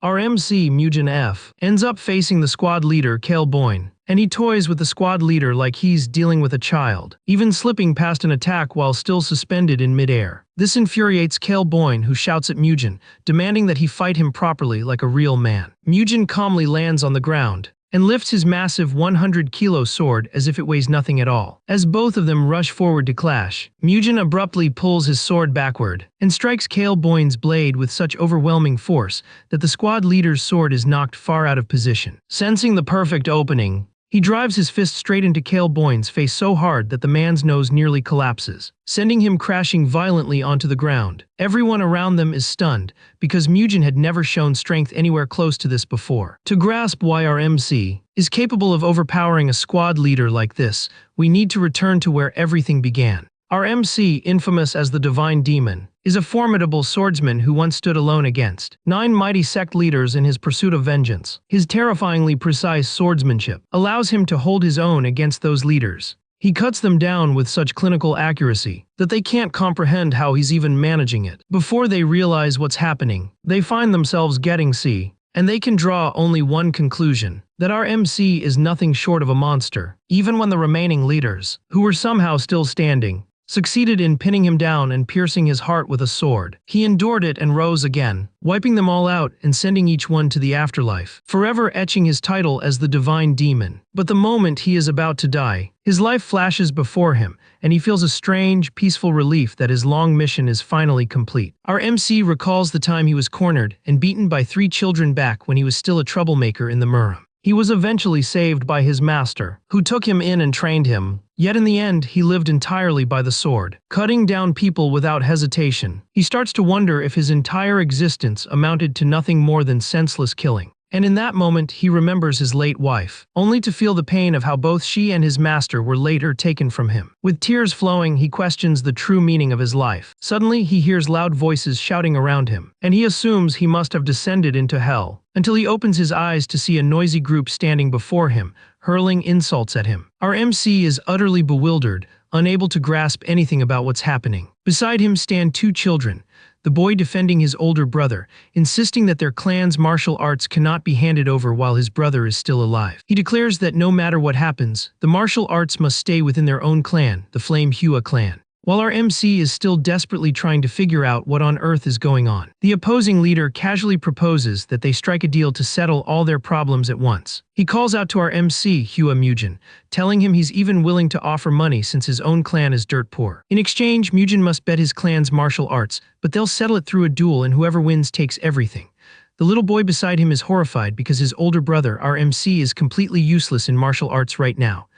Our MC, Mujin F, ends up facing the squad leader, Kale Boyne, and he toys with the squad leader like he's dealing with a child, even slipping past an attack while still suspended in midair. This infuriates Kale Boyne, who shouts at Mujin, demanding that he fight him properly like a real man. Mujin calmly lands on the ground and lifts his massive 100-kilo sword as if it weighs nothing at all. As both of them rush forward to clash, Mujin abruptly pulls his sword backward and strikes Kale Boyne's blade with such overwhelming force that the squad leader's sword is knocked far out of position. Sensing the perfect opening, he drives his fist straight into Kale Boyne's face so hard that the man's nose nearly collapses, sending him crashing violently onto the ground. Everyone around them is stunned, because Mujin had never shown strength anywhere close to this before. To grasp why our MC is capable of overpowering a squad leader like this, we need to return to where everything began. Our MC, infamous as the Divine Demon, is a formidable swordsman who once stood alone against 9 mighty sect leaders in his pursuit of vengeance. His terrifyingly precise swordsmanship allows him to hold his own against those leaders. He cuts them down with such clinical accuracy that they can't comprehend how he's even managing it. Before they realize what's happening, they find themselves getting C, and they can draw only one conclusion: that our MC is nothing short of a monster. Even when the remaining leaders, who were somehow still standing, succeeded in pinning him down and piercing his heart with a sword, he endured it and rose again, wiping them all out and sending each one to the afterlife, forever etching his title as the Divine Demon. But the moment he is about to die, his life flashes before him, and he feels a strange, peaceful relief that his long mission is finally complete. Our MC recalls the time he was cornered and beaten by 3 children back when he was still a troublemaker in the Muram. He was eventually saved by his master, who took him in and trained him. Yet in the end, he lived entirely by the sword, cutting down people without hesitation. He starts to wonder if his entire existence amounted to nothing more than senseless killing. And in that moment, he remembers his late wife, only to feel the pain of how both she and his master were later taken from him. With tears flowing, he questions the true meaning of his life. Suddenly, he hears loud voices shouting around him, and he assumes he must have descended into hell, until he opens his eyes to see a noisy group standing before him, hurling insults at him. Our MC is utterly bewildered, unable to grasp anything about what's happening. Beside him stand 2 children, the boy defending his older brother, insisting that their clan's martial arts cannot be handed over while his brother is still alive. He declares that no matter what happens, the martial arts must stay within their own clan, the Flame Hua clan. While our MC is still desperately trying to figure out what on earth is going on, the opposing leader casually proposes that they strike a deal to settle all their problems at once. He calls out to our MC, Hua Mujin, telling him he's even willing to offer money since his own clan is dirt poor. In exchange, Mujin must bet his clan's martial arts, but they'll settle it through a duel and whoever wins takes everything. The little boy beside him is horrified because his older brother, our MC, is completely useless in martial arts right now.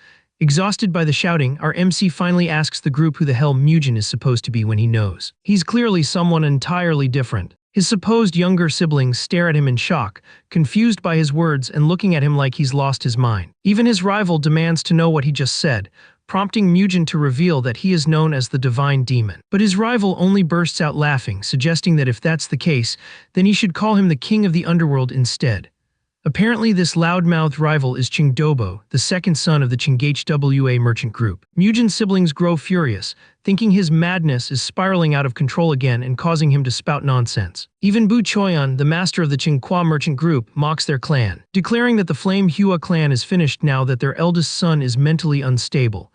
Exhausted by the shouting, our MC finally asks the group who the hell Mujin is supposed to be when he knows. He's clearly someone entirely different. His supposed younger siblings stare at him in shock, confused by his words and looking at him like he's lost his mind. Even his rival demands to know what he just said, prompting Mujin to reveal that he is known as the Divine Demon. But his rival only bursts out laughing, suggesting that if that's the case, then he should call him the King of the Underworld instead. Apparently, this loudmouthed rival is Qingdobo, the second son of the Qinghwa merchant group. Mujin's siblings grow furious, thinking his madness is spiraling out of control again and causing him to spout nonsense. Even Bu Choyan, the master of the Qinghwa merchant group, mocks their clan, declaring that the Flame Hua clan is finished now that their eldest son is mentally unstable.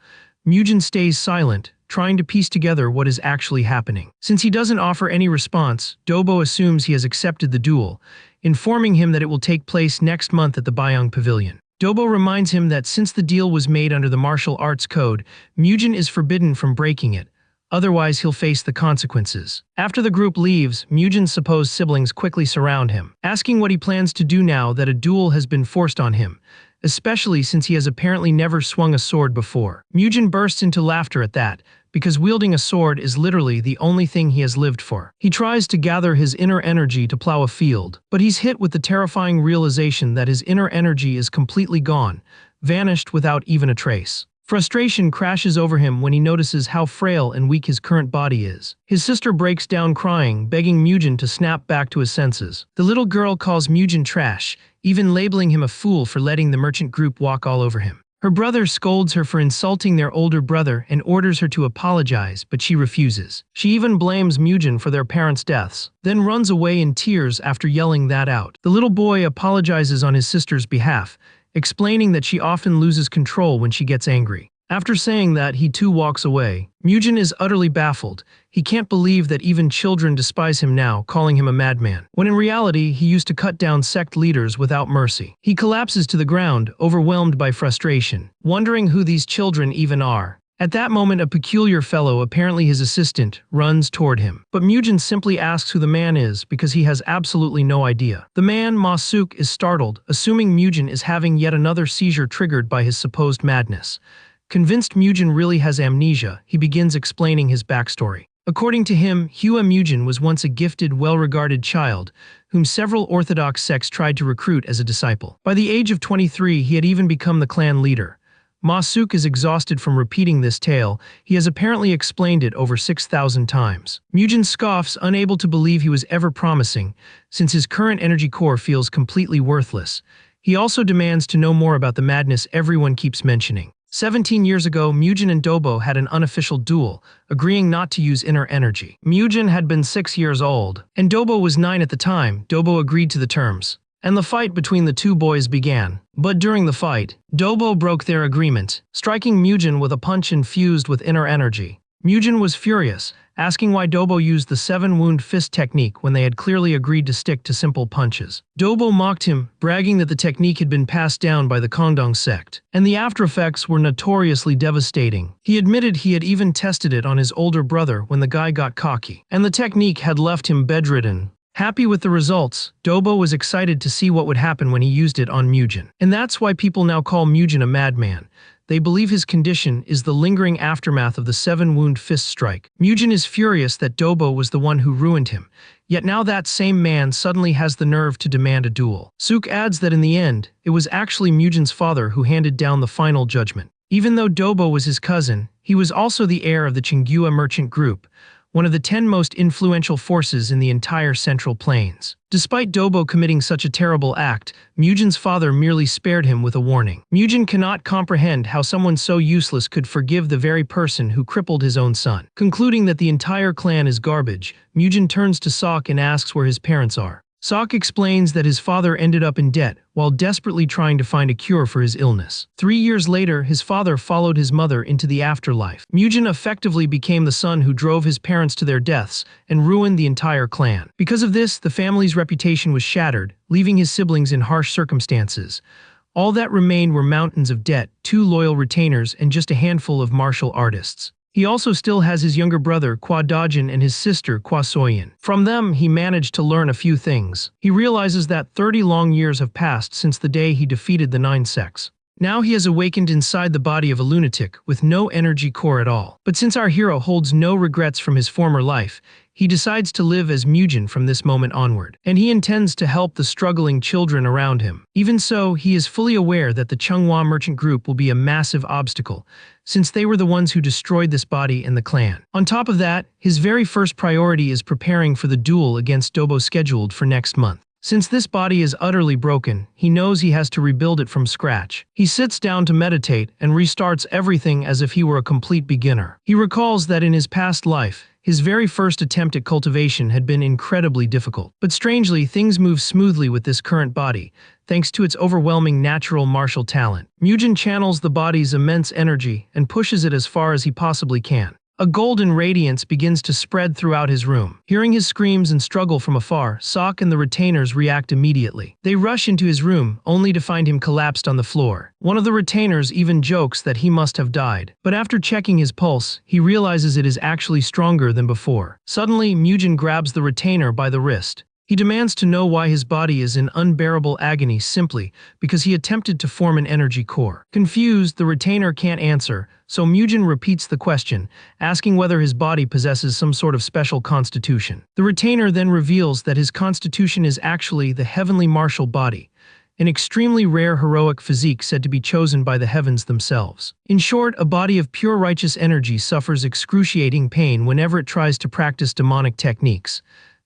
Mujin stays silent, trying to piece together what is actually happening. Since he doesn't offer any response, Dobo assumes he has accepted the duel, informing him that it will take place next month at the Bayang Pavilion. Dobo reminds him that since the deal was made under the martial arts code, Mujin is forbidden from breaking it, otherwise he'll face the consequences. After the group leaves, Mujin's supposed siblings quickly surround him, asking what he plans to do now that a duel has been forced on him, especially since he has apparently never swung a sword before. Mujin bursts into laughter at that, because wielding a sword is literally the only thing he has lived for. He tries to gather his inner energy to plow a field, but he's hit with the terrifying realization that his inner energy is completely gone, vanished without even a trace. Frustration crashes over him when he notices how frail and weak his current body is. His sister breaks down crying, begging Mujin to snap back to his senses. The little girl calls Mujin trash, even labeling him a fool for letting the merchant group walk all over him. Her brother scolds her for insulting their older brother and orders her to apologize, but she refuses. She even blames Mujin for their parents' deaths, then runs away in tears after yelling that out. The little boy apologizes on his sister's behalf, explaining that she often loses control when she gets angry. After saying that, he too walks away. Mujin is utterly baffled. He can't believe that even children despise him now, calling him a madman, when in reality he used to cut down sect leaders without mercy. He collapses to the ground, overwhelmed by frustration, wondering who these children even are. At that moment, a peculiar fellow, apparently his assistant, runs toward him. But Mujin simply asks who the man is because he has absolutely no idea. The man, Ma-suk, is startled, assuming Mujin is having yet another seizure triggered by his supposed madness. Convinced Mujin really has amnesia, he begins explaining his backstory. According to him, Hua Mujin was once a gifted, well-regarded child, whom several orthodox sects tried to recruit as a disciple. By the age of 23, he had even become the clan leader. Ma-suk is exhausted from repeating this tale. He has apparently explained it over 6,000 times. Mujin scoffs, unable to believe he was ever promising, since his current energy core feels completely worthless. He also demands to know more about the madness everyone keeps mentioning. 17 years ago, Mujin and Dobo had an unofficial duel, agreeing not to use inner energy. Mujin had been 6 years old, and Dobo was 9 at the time. Dobo agreed to the terms, and the fight between the two boys began. But during the fight, Dobo broke their agreement, striking Mujin with a punch infused with inner energy. Mujin was furious, asking why Dobo used the 7-wound fist technique when they had clearly agreed to stick to simple punches. Dobo mocked him, bragging that the technique had been passed down by the Kongdong sect, and the after-effects were notoriously devastating. He admitted he had even tested it on his older brother when the guy got cocky, and the technique had left him bedridden. Happy with the results, Dobo was excited to see what would happen when he used it on Mujin. And that's why people now call Mujin a madman. They believe his condition is the lingering aftermath of the 7-wound fist strike. Mujin is furious that Dobo was the one who ruined him, yet now that same man suddenly has the nerve to demand a duel. Suk adds that in the end, it was actually Mujin's father who handed down the final judgment. Even though Dobo was his cousin, he was also the heir of the Chinggua merchant group, one of the 10 most influential forces in the entire Central Plains. Despite Dobo committing such a terrible act, Mujin's father merely spared him with a warning. Mujin cannot comprehend how someone so useless could forgive the very person who crippled his own son. Concluding that the entire clan is garbage, Mujin turns to Sok and asks where his parents are. Sok explains that his father ended up in debt while desperately trying to find a cure for his illness. 3 years later, his father followed his mother into the afterlife. Mujin effectively became the son who drove his parents to their deaths and ruined the entire clan. Because of this, the family's reputation was shattered, leaving his siblings in harsh circumstances. All that remained were mountains of debt, 2 loyal retainers, and just a handful of martial artists. He also still has his younger brother, Kwa Dajin, and his sister, Kwa Soyin. From them, he managed to learn a few things. He realizes that 30 long years have passed since the day he defeated the 9 sects. Now he has awakened inside the body of a lunatic, with no energy core at all. But since our hero holds no regrets from his former life, he decides to live as Mujin from this moment onward, and he intends to help the struggling children around him. Even so, he is fully aware that the Chinggua merchant group will be a massive obstacle, since they were the ones who destroyed this body and the clan. On top of that, his very first priority is preparing for the duel against Dobo scheduled for next month. Since this body is utterly broken, he knows he has to rebuild it from scratch. He sits down to meditate and restarts everything as if he were a complete beginner. He recalls that in his past life, his very first attempt at cultivation had been incredibly difficult. But strangely, things move smoothly with this current body, thanks to its overwhelming natural martial talent. Mujin channels the body's immense energy and pushes it as far as he possibly can. A golden radiance begins to spread throughout his room. Hearing his screams and struggle from afar, Sok and the retainers react immediately. They rush into his room, only to find him collapsed on the floor. One of the retainers even jokes that he must have died. But after checking his pulse, he realizes it is actually stronger than before. Suddenly, Mujin grabs the retainer by the wrist. He demands to know why his body is in unbearable agony simply because he attempted to form an energy core. Confused, the retainer can't answer, so Mujin repeats the question, asking whether his body possesses some sort of special constitution. The retainer then reveals that his constitution is actually the heavenly martial body, an extremely rare heroic physique said to be chosen by the heavens themselves. In short, a body of pure righteous energy suffers excruciating pain whenever it tries to practice demonic techniques.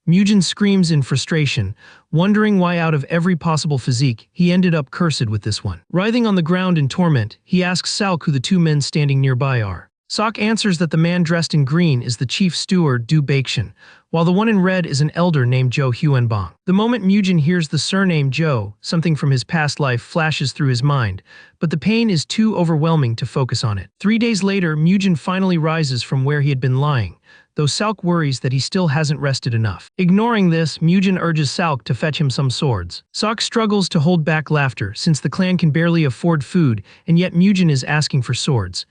Mujin screams in frustration, wondering why out of every possible physique, he ended up cursed with this one. Writhing on the ground in torment, he asks Salk who the two men standing nearby are. Sok answers that the man dressed in green is the chief steward Du Baektion, while the one in red is an elder named Jo Huenbong. The moment Mujin hears the surname Jo, something from his past life flashes through his mind, but the pain is too overwhelming to focus on it. 3 days later, Mujin finally rises from where he had been lying, though Salk worries that he still hasn't rested enough. Ignoring this, Mujin urges Salk to fetch him some swords. Salk struggles to hold back laughter since the clan can barely afford food, and yet Mujin is asking for swords.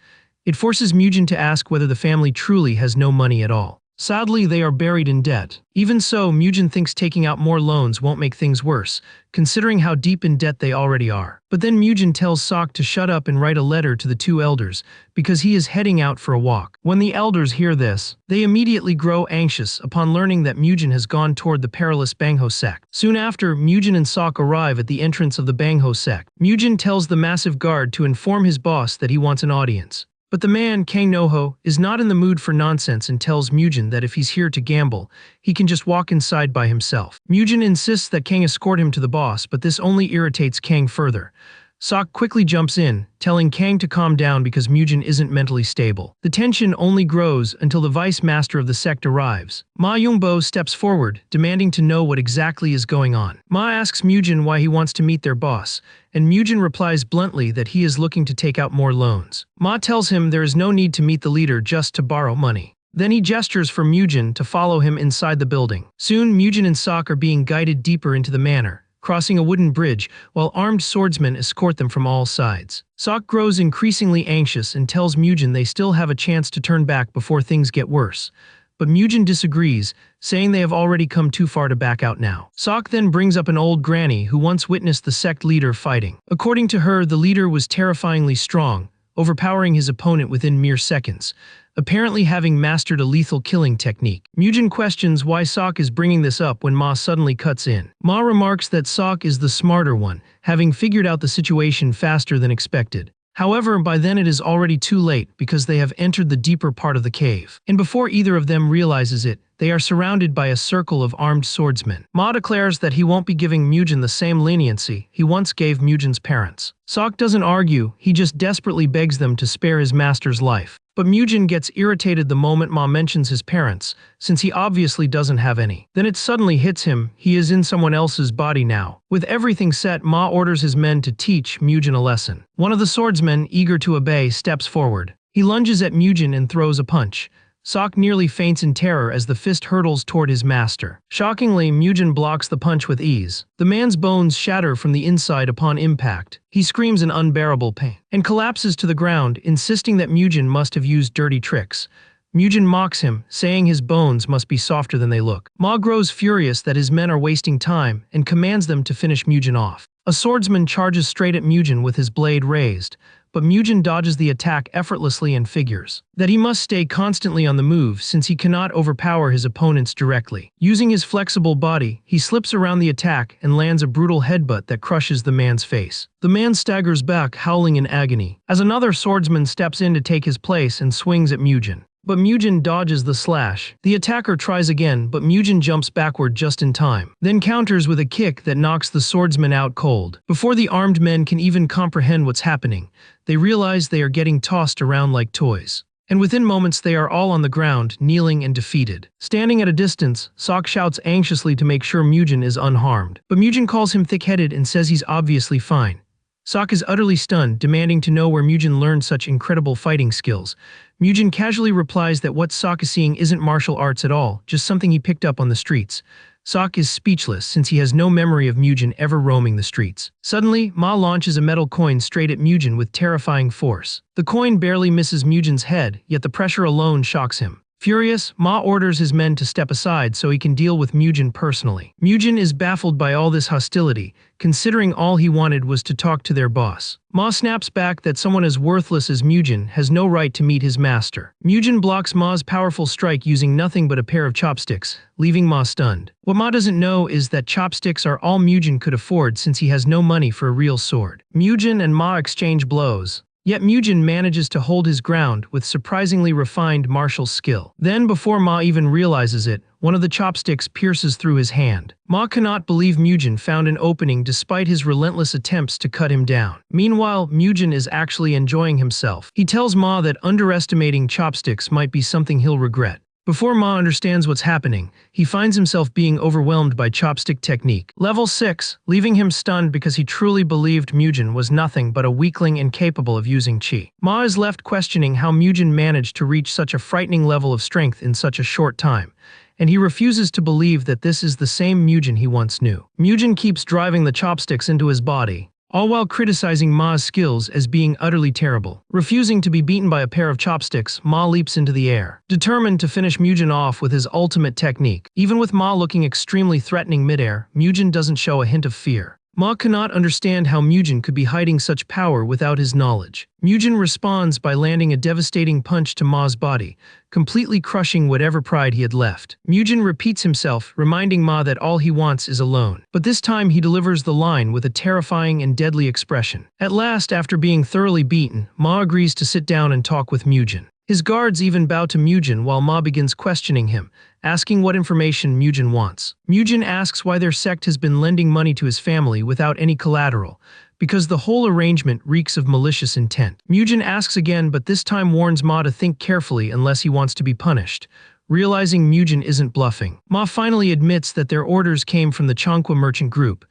It forces Mujin to ask whether the family truly has no money at all. Sadly, they are buried in debt. Even so, Mujin thinks taking out more loans won't make things worse, considering how deep in debt they already are. But then Mujin tells Sok to shut up and write a letter to the two elders, because he is heading out for a walk. When the elders hear this, they immediately grow anxious upon learning that Mujin has gone toward the perilous Bangho sect. Soon after, Mujin and Sok arrive at the entrance of the Bangho sect. Mujin tells the massive guard to inform his boss that he wants an audience. But the man, Kang Noho, is not in the mood for nonsense and tells Mujin that if he's here to gamble, he can just walk inside by himself. Mujin insists that Kang escort him to the boss, but this only irritates Kang further. Sok quickly jumps in, telling Kang to calm down because Mujin isn't mentally stable. The tension only grows until the vice master of the sect arrives. Ma Yongbo steps forward, demanding to know what exactly is going on. Ma asks Mujin why he wants to meet their boss, and Mujin replies bluntly that he is looking to take out more loans. Ma tells him there is no need to meet the leader just to borrow money. Then he gestures for Mujin to follow him inside the building. Soon, Mujin and Sok are being guided deeper into the manor, crossing a wooden bridge, while armed swordsmen escort them from all sides. Sok grows increasingly anxious and tells Mujin they still have a chance to turn back before things get worse. But Mujin disagrees, saying they have already come too far to back out now. Sok then brings up an old granny who once witnessed the sect leader fighting. According to her, the leader was terrifyingly strong, overpowering his opponent within mere seconds, apparently having mastered a lethal killing technique. Mujin questions why Sok is bringing this up when Ma suddenly cuts in. Ma remarks that Sok is the smarter one, having figured out the situation faster than expected. However, by then it is already too late because they have entered the deeper part of the cave. And before either of them realizes it, they are surrounded by a circle of armed swordsmen. Ma declares that he won't be giving Mujin the same leniency he once gave Mujin's parents. Sok doesn't argue, he just desperately begs them to spare his master's life. But Mujin gets irritated the moment Ma mentions his parents, since he obviously doesn't have any. Then it suddenly hits him, he is in someone else's body now. With everything set, Ma orders his men to teach Mujin a lesson. One of the swordsmen, eager to obey, steps forward. He lunges at Mujin and throws a punch. Sok nearly faints in terror as the fist hurtles toward his master. Shockingly, Mujin blocks the punch with ease. The man's bones shatter from the inside upon impact. He screams in unbearable pain and collapses to the ground, insisting that Mujin must have used dirty tricks. Mujin mocks him, saying his bones must be softer than they look. Ma grows furious that his men are wasting time and commands them to finish Mujin off. A swordsman charges straight at Mujin with his blade raised, but Mujin dodges the attack effortlessly and figures that he must stay constantly on the move since he cannot overpower his opponents directly. Using his flexible body, he slips around the attack and lands a brutal headbutt that crushes the man's face. The man staggers back, howling in agony, as another swordsman steps in to take his place and swings at Mujin. But Mujin dodges the slash. The attacker tries again, but Mujin jumps backward just in time, then counters with a kick that knocks the swordsman out cold. Before the armed men can even comprehend what's happening, they realize they are getting tossed around like toys. And within moments they are all on the ground, kneeling and defeated. Standing at a distance, Sok shouts anxiously to make sure Mujin is unharmed. But Mujin calls him thick-headed and says he's obviously fine. Sok is utterly stunned, demanding to know where Mujin learned such incredible fighting skills. Mujin casually replies that what Sok is seeing isn't martial arts at all, just something he picked up on the streets. Sok is speechless since he has no memory of Mujin ever roaming the streets. Suddenly, Ma launches a metal coin straight at Mujin with terrifying force. The coin barely misses Mujin's head, yet the pressure alone shocks him. Furious, Ma orders his men to step aside so he can deal with Mujin personally. Mujin is baffled by all this hostility, considering all he wanted was to talk to their boss. Ma snaps back that someone as worthless as Mujin has no right to meet his master. Mujin blocks Ma's powerful strike using nothing but a pair of chopsticks, leaving Ma stunned. What Ma doesn't know is that chopsticks are all Mujin could afford since he has no money for a real sword. Mujin and Ma exchange blows. Yet Mujin manages to hold his ground with surprisingly refined martial skill. Then, before Ma even realizes it, one of the chopsticks pierces through his hand. Ma cannot believe Mujin found an opening despite his relentless attempts to cut him down. Meanwhile, Mujin is actually enjoying himself. He tells Ma that underestimating chopsticks might be something he'll regret. Before Ma understands what's happening, he finds himself being overwhelmed by chopstick technique. Level 6, leaving him stunned because he truly believed Mujin was nothing but a weakling incapable of using chi. Ma is left questioning how Mujin managed to reach such a frightening level of strength in such a short time, and he refuses to believe that this is the same Mujin he once knew. Mujin keeps driving the chopsticks into his body, all while criticizing Ma's skills as being utterly terrible. Refusing to be beaten by a pair of chopsticks, Ma leaps into the air, determined to finish Mujin off with his ultimate technique. Even with Ma looking extremely threatening midair, Mujin doesn't show a hint of fear. Ma cannot understand how Mujin could be hiding such power without his knowledge. Mujin responds by landing a devastating punch to Ma's body, completely crushing whatever pride he had left. Mujin repeats himself, reminding Ma that all he wants is alone. But this time he delivers the line with a terrifying and deadly expression. At last, after being thoroughly beaten, Ma agrees to sit down and talk with Mujin. His guards even bow to Mujin while Ma begins questioning him, asking what information Mujin wants. Mujin asks why their sect has been lending money to his family without any collateral, because the whole arrangement reeks of malicious intent. Mujin asks again, but this time warns Ma to think carefully unless he wants to be punished. Realizing Mujin isn't bluffing, Ma finally admits that their orders came from the Chanqua merchant group.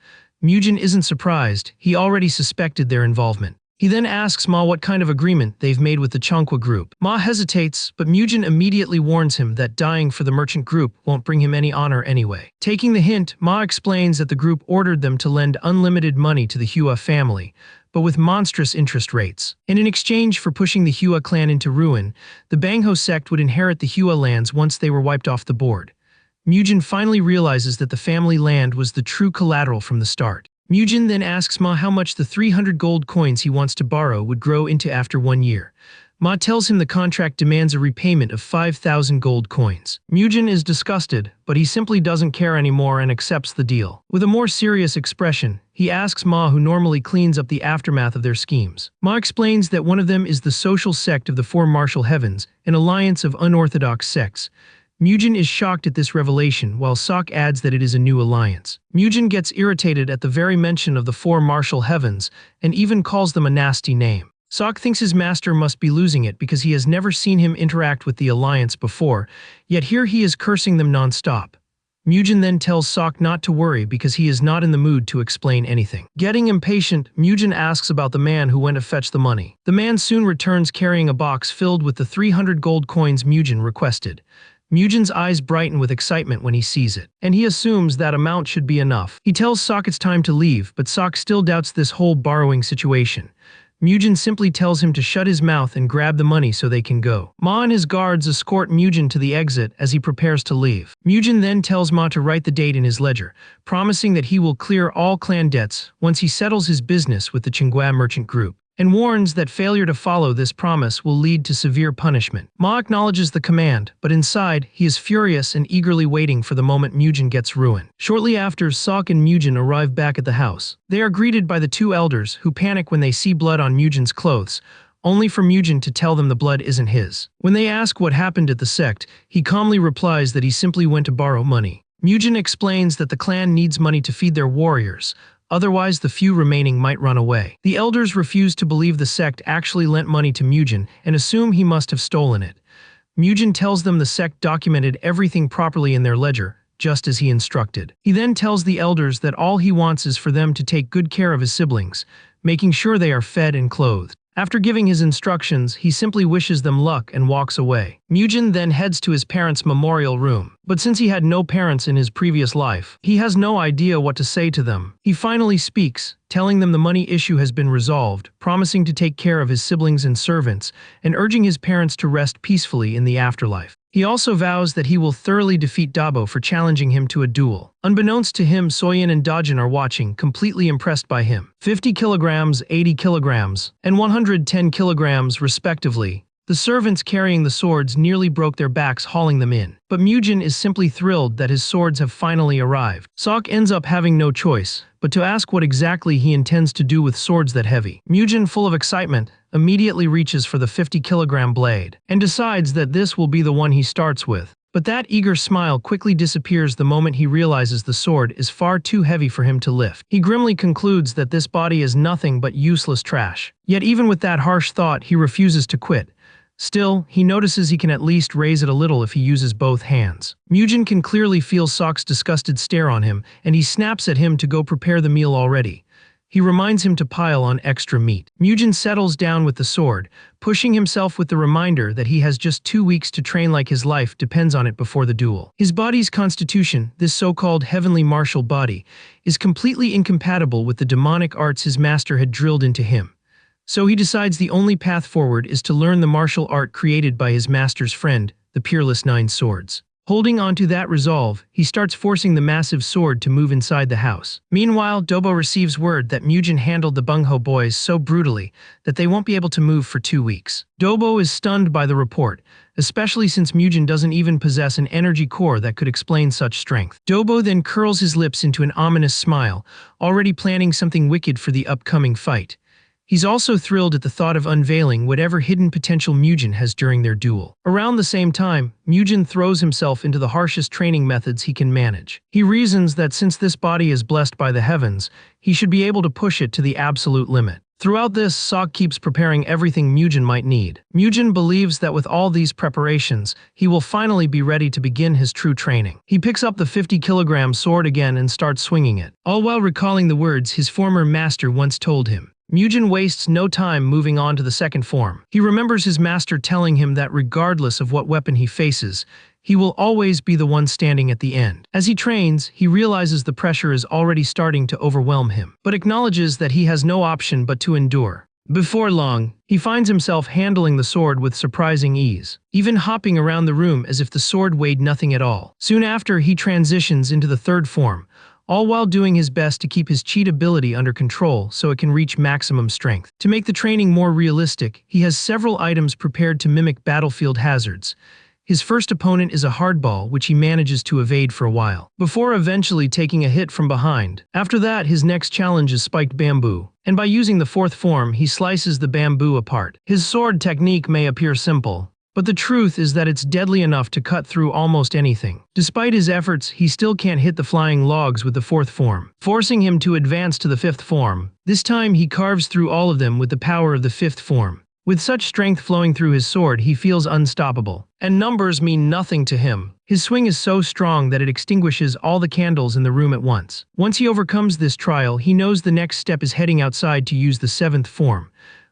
Mujin isn't surprised, he already suspected their involvement. He then asks Ma what kind of agreement they've made with the Chanqua group. Ma hesitates, but Mujin immediately warns him that dying for the merchant group won't bring him any honor anyway. Taking the hint, Ma explains that the group ordered them to lend unlimited money to the Hua family, but with monstrous interest rates. And in exchange for pushing the Hua clan into ruin, the Bangho sect would inherit the Hua lands once they were wiped off the board. Mujin finally realizes that the family land was the true collateral from the start. Mujin then asks Ma how much the 300 gold coins he wants to borrow would grow into after 1 year. Ma tells him the contract demands a repayment of 5,000 gold coins. Mujin is disgusted, but he simply doesn't care anymore and accepts the deal. With a more serious expression, he asks Ma who normally cleans up the aftermath of their schemes. Ma explains that one of them is the social sect of the Four Martial Heavens, an alliance of unorthodox sects. Mujin is shocked at this revelation, while Sok adds that it is a new alliance. Mujin gets irritated at the very mention of the Four Martial Heavens, and even calls them a nasty name. Sok thinks his master must be losing it because he has never seen him interact with the alliance before, yet here he is cursing them non-stop. Mujin then tells Sok not to worry because he is not in the mood to explain anything. Getting impatient, Mujin asks about the man who went to fetch the money. The man soon returns carrying a box filled with the 300 gold coins Mujin requested. Mujin's eyes brighten with excitement when he sees it, and he assumes that amount should be enough. He tells Sok it's time to leave, but Sok still doubts this whole borrowing situation. Mujin simply tells him to shut his mouth and grab the money so they can go. Ma and his guards escort Mujin to the exit as he prepares to leave. Mujin then tells Ma to write the date in his ledger, promising that he will clear all clan debts once he settles his business with the Chanqua merchant group, and warns that failure to follow this promise will lead to severe punishment. Ma acknowledges the command, but inside, he is furious and eagerly waiting for the moment Mujin gets ruined. Shortly after, Sok and Mujin arrive back at the house. They are greeted by the two elders, who panic when they see blood on Mujin's clothes, only for Mujin to tell them the blood isn't his. When they ask what happened at the sect, he calmly replies that he simply went to borrow money. Mujin explains that the clan needs money to feed their warriors, otherwise the few remaining might run away. The elders refuse to believe the sect actually lent money to Mujin and assume he must have stolen it. Mujin tells them the sect documented everything properly in their ledger, just as he instructed. He then tells the elders that all he wants is for them to take good care of his siblings, making sure they are fed and clothed. After giving his instructions, he simply wishes them luck and walks away. Mujin then heads to his parents' memorial room, but since he had no parents in his previous life, he has no idea what to say to them. He finally speaks, telling them the money issue has been resolved, promising to take care of his siblings and servants, and urging his parents to rest peacefully in the afterlife. He also vows that he will thoroughly defeat Dabo for challenging him to a duel. Unbeknownst to him, Soyin and Dajin are watching, completely impressed by him. 50 kilograms, 80 kilograms, and 110 kilograms, respectively. The servants carrying the swords nearly broke their backs hauling them in. But Mujin is simply thrilled that his swords have finally arrived. Sok ends up having no choice, but but to ask what exactly he intends to do with swords that heavy. Mujin, full of excitement, immediately reaches for the 50-kilogram blade, and decides that this will be the one he starts with. But that eager smile quickly disappears the moment he realizes the sword is far too heavy for him to lift. He grimly concludes that this body is nothing but useless trash. Yet even with that harsh thought, he refuses to quit. Still, he notices he can at least raise it a little if he uses both hands. Mujin can clearly feel Sok's disgusted stare on him, and he snaps at him to go prepare the meal already. He reminds him to pile on extra meat. Mujin settles down with the sword, pushing himself with the reminder that he has just 2 weeks to train like his life depends on it before the duel. His body's constitution, this so-called heavenly martial body, is completely incompatible with the demonic arts his master had drilled into him. So he decides the only path forward is to learn the martial art created by his master's friend, the peerless Nine Swords. Holding on to that resolve, he starts forcing the massive sword to move inside the house. Meanwhile, Dobo receives word that Mujin handled the Bungho boys so brutally that they won't be able to move for 2 weeks. Dobo is stunned by the report, especially since Mujin doesn't even possess an energy core that could explain such strength. Dobo then curls his lips into an ominous smile, already planning something wicked for the upcoming fight. He's also thrilled at the thought of unveiling whatever hidden potential Mujin has during their duel. Around the same time, Mujin throws himself into the harshest training methods he can manage. He reasons that since this body is blessed by the heavens, he should be able to push it to the absolute limit. Throughout this, Sok keeps preparing everything Mujin might need. Mujin believes that with all these preparations, he will finally be ready to begin his true training. He picks up the 50-kilogram sword again and starts swinging it, all while recalling the words his former master once told him. Mujin wastes no time moving on to the second form. He remembers his master telling him that regardless of what weapon he faces, he will always be the one standing at the end. As he trains, he realizes the pressure is already starting to overwhelm him, but acknowledges that he has no option but to endure. Before long, he finds himself handling the sword with surprising ease, even hopping around the room as if the sword weighed nothing at all. Soon after, he transitions into the third form, all while doing his best to keep his cheat ability under control so it can reach maximum strength. To make the training more realistic, he has several items prepared to mimic battlefield hazards. His first opponent is a hardball, which he manages to evade for a while, before eventually taking a hit from behind. After that, his next challenge is spiked bamboo, and by using the fourth form, he slices the bamboo apart. His sword technique may appear simple, but the truth is that it's deadly enough to cut through almost anything. Despite his efforts, he still can't hit the flying logs with the fourth form, forcing him to advance to the fifth form. This time, he carves through all of them with the power of the fifth form. With such strength flowing through his sword, he feels unstoppable. And numbers mean nothing to him. His swing is so strong that it extinguishes all the candles in the room at once. Once he overcomes this trial, he knows the next step is heading outside to use the seventh form.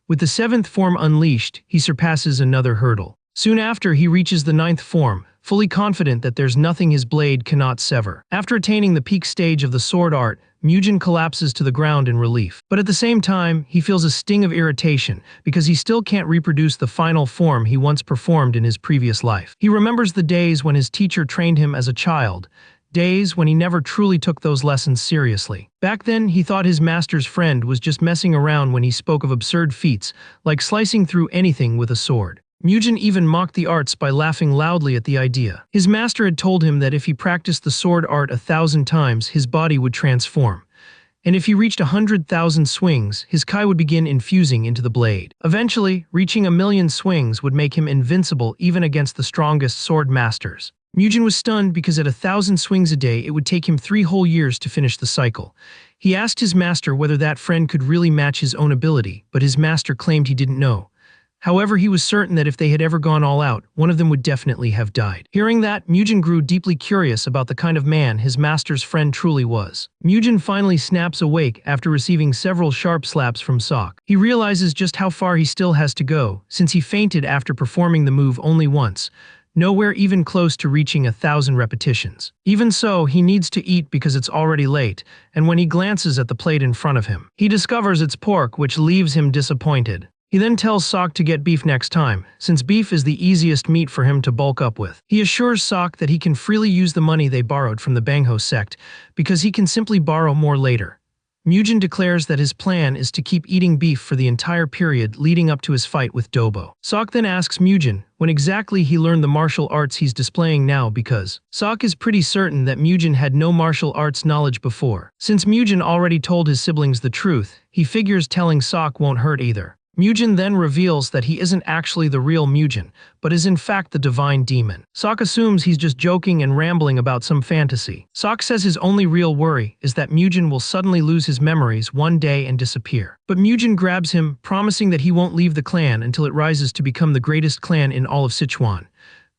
With the seventh form unleashed, he surpasses another hurdle. Soon after, he reaches the ninth form, fully confident that there's nothing his blade cannot sever. After attaining the peak stage of the sword art, Mujin collapses to the ground in relief. But at the same time, he feels a sting of irritation because he still can't reproduce the final form he once performed in his previous life. He remembers the days when his teacher trained him as a child, days when he never truly took those lessons seriously. Back then, he thought his master's friend was just messing around when he spoke of absurd feats, like slicing through anything with a sword. Mujin even mocked the arts by laughing loudly at the idea. His master had told him that if he practiced the sword art 1,000 times, his body would transform. And if he reached 100,000 swings, his Kai would begin infusing into the blade. Eventually, reaching 1,000,000 swings would make him invincible even against the strongest sword masters. Mujin was stunned because at 1,000 swings a day, it would take him 3 whole years to finish the cycle. He asked his master whether that friend could really match his own ability, but his master claimed he didn't know. However, he was certain that if they had ever gone all out, one of them would definitely have died. Hearing that, Mujin grew deeply curious about the kind of man his master's friend truly was. Mujin finally snaps awake after receiving several sharp slaps from Sok. He realizes just how far he still has to go, since he fainted after performing the move only once, nowhere even close to reaching 1,000 repetitions. Even so, he needs to eat because it's already late, and when he glances at the plate in front of him, he discovers it's pork, which leaves him disappointed. He then tells Sok to get beef next time, since beef is the easiest meat for him to bulk up with. He assures Sok that he can freely use the money they borrowed from the Bangho sect, because he can simply borrow more later. Mujin declares that his plan is to keep eating beef for the entire period leading up to his fight with Dobo. Sok then asks Mujin when exactly he learned the martial arts he's displaying now because Sok is pretty certain that Mujin had no martial arts knowledge before. Since Mujin already told his siblings the truth, he figures telling Sok won't hurt either. Mujin then reveals that he isn't actually the real Mujin, but is in fact the divine demon. Sok assumes he's just joking and rambling about some fantasy. Sok says his only real worry is that Mujin will suddenly lose his memories one day and disappear. But Mujin grabs him, promising that he won't leave the clan until it rises to become the greatest clan in all of Sichuan.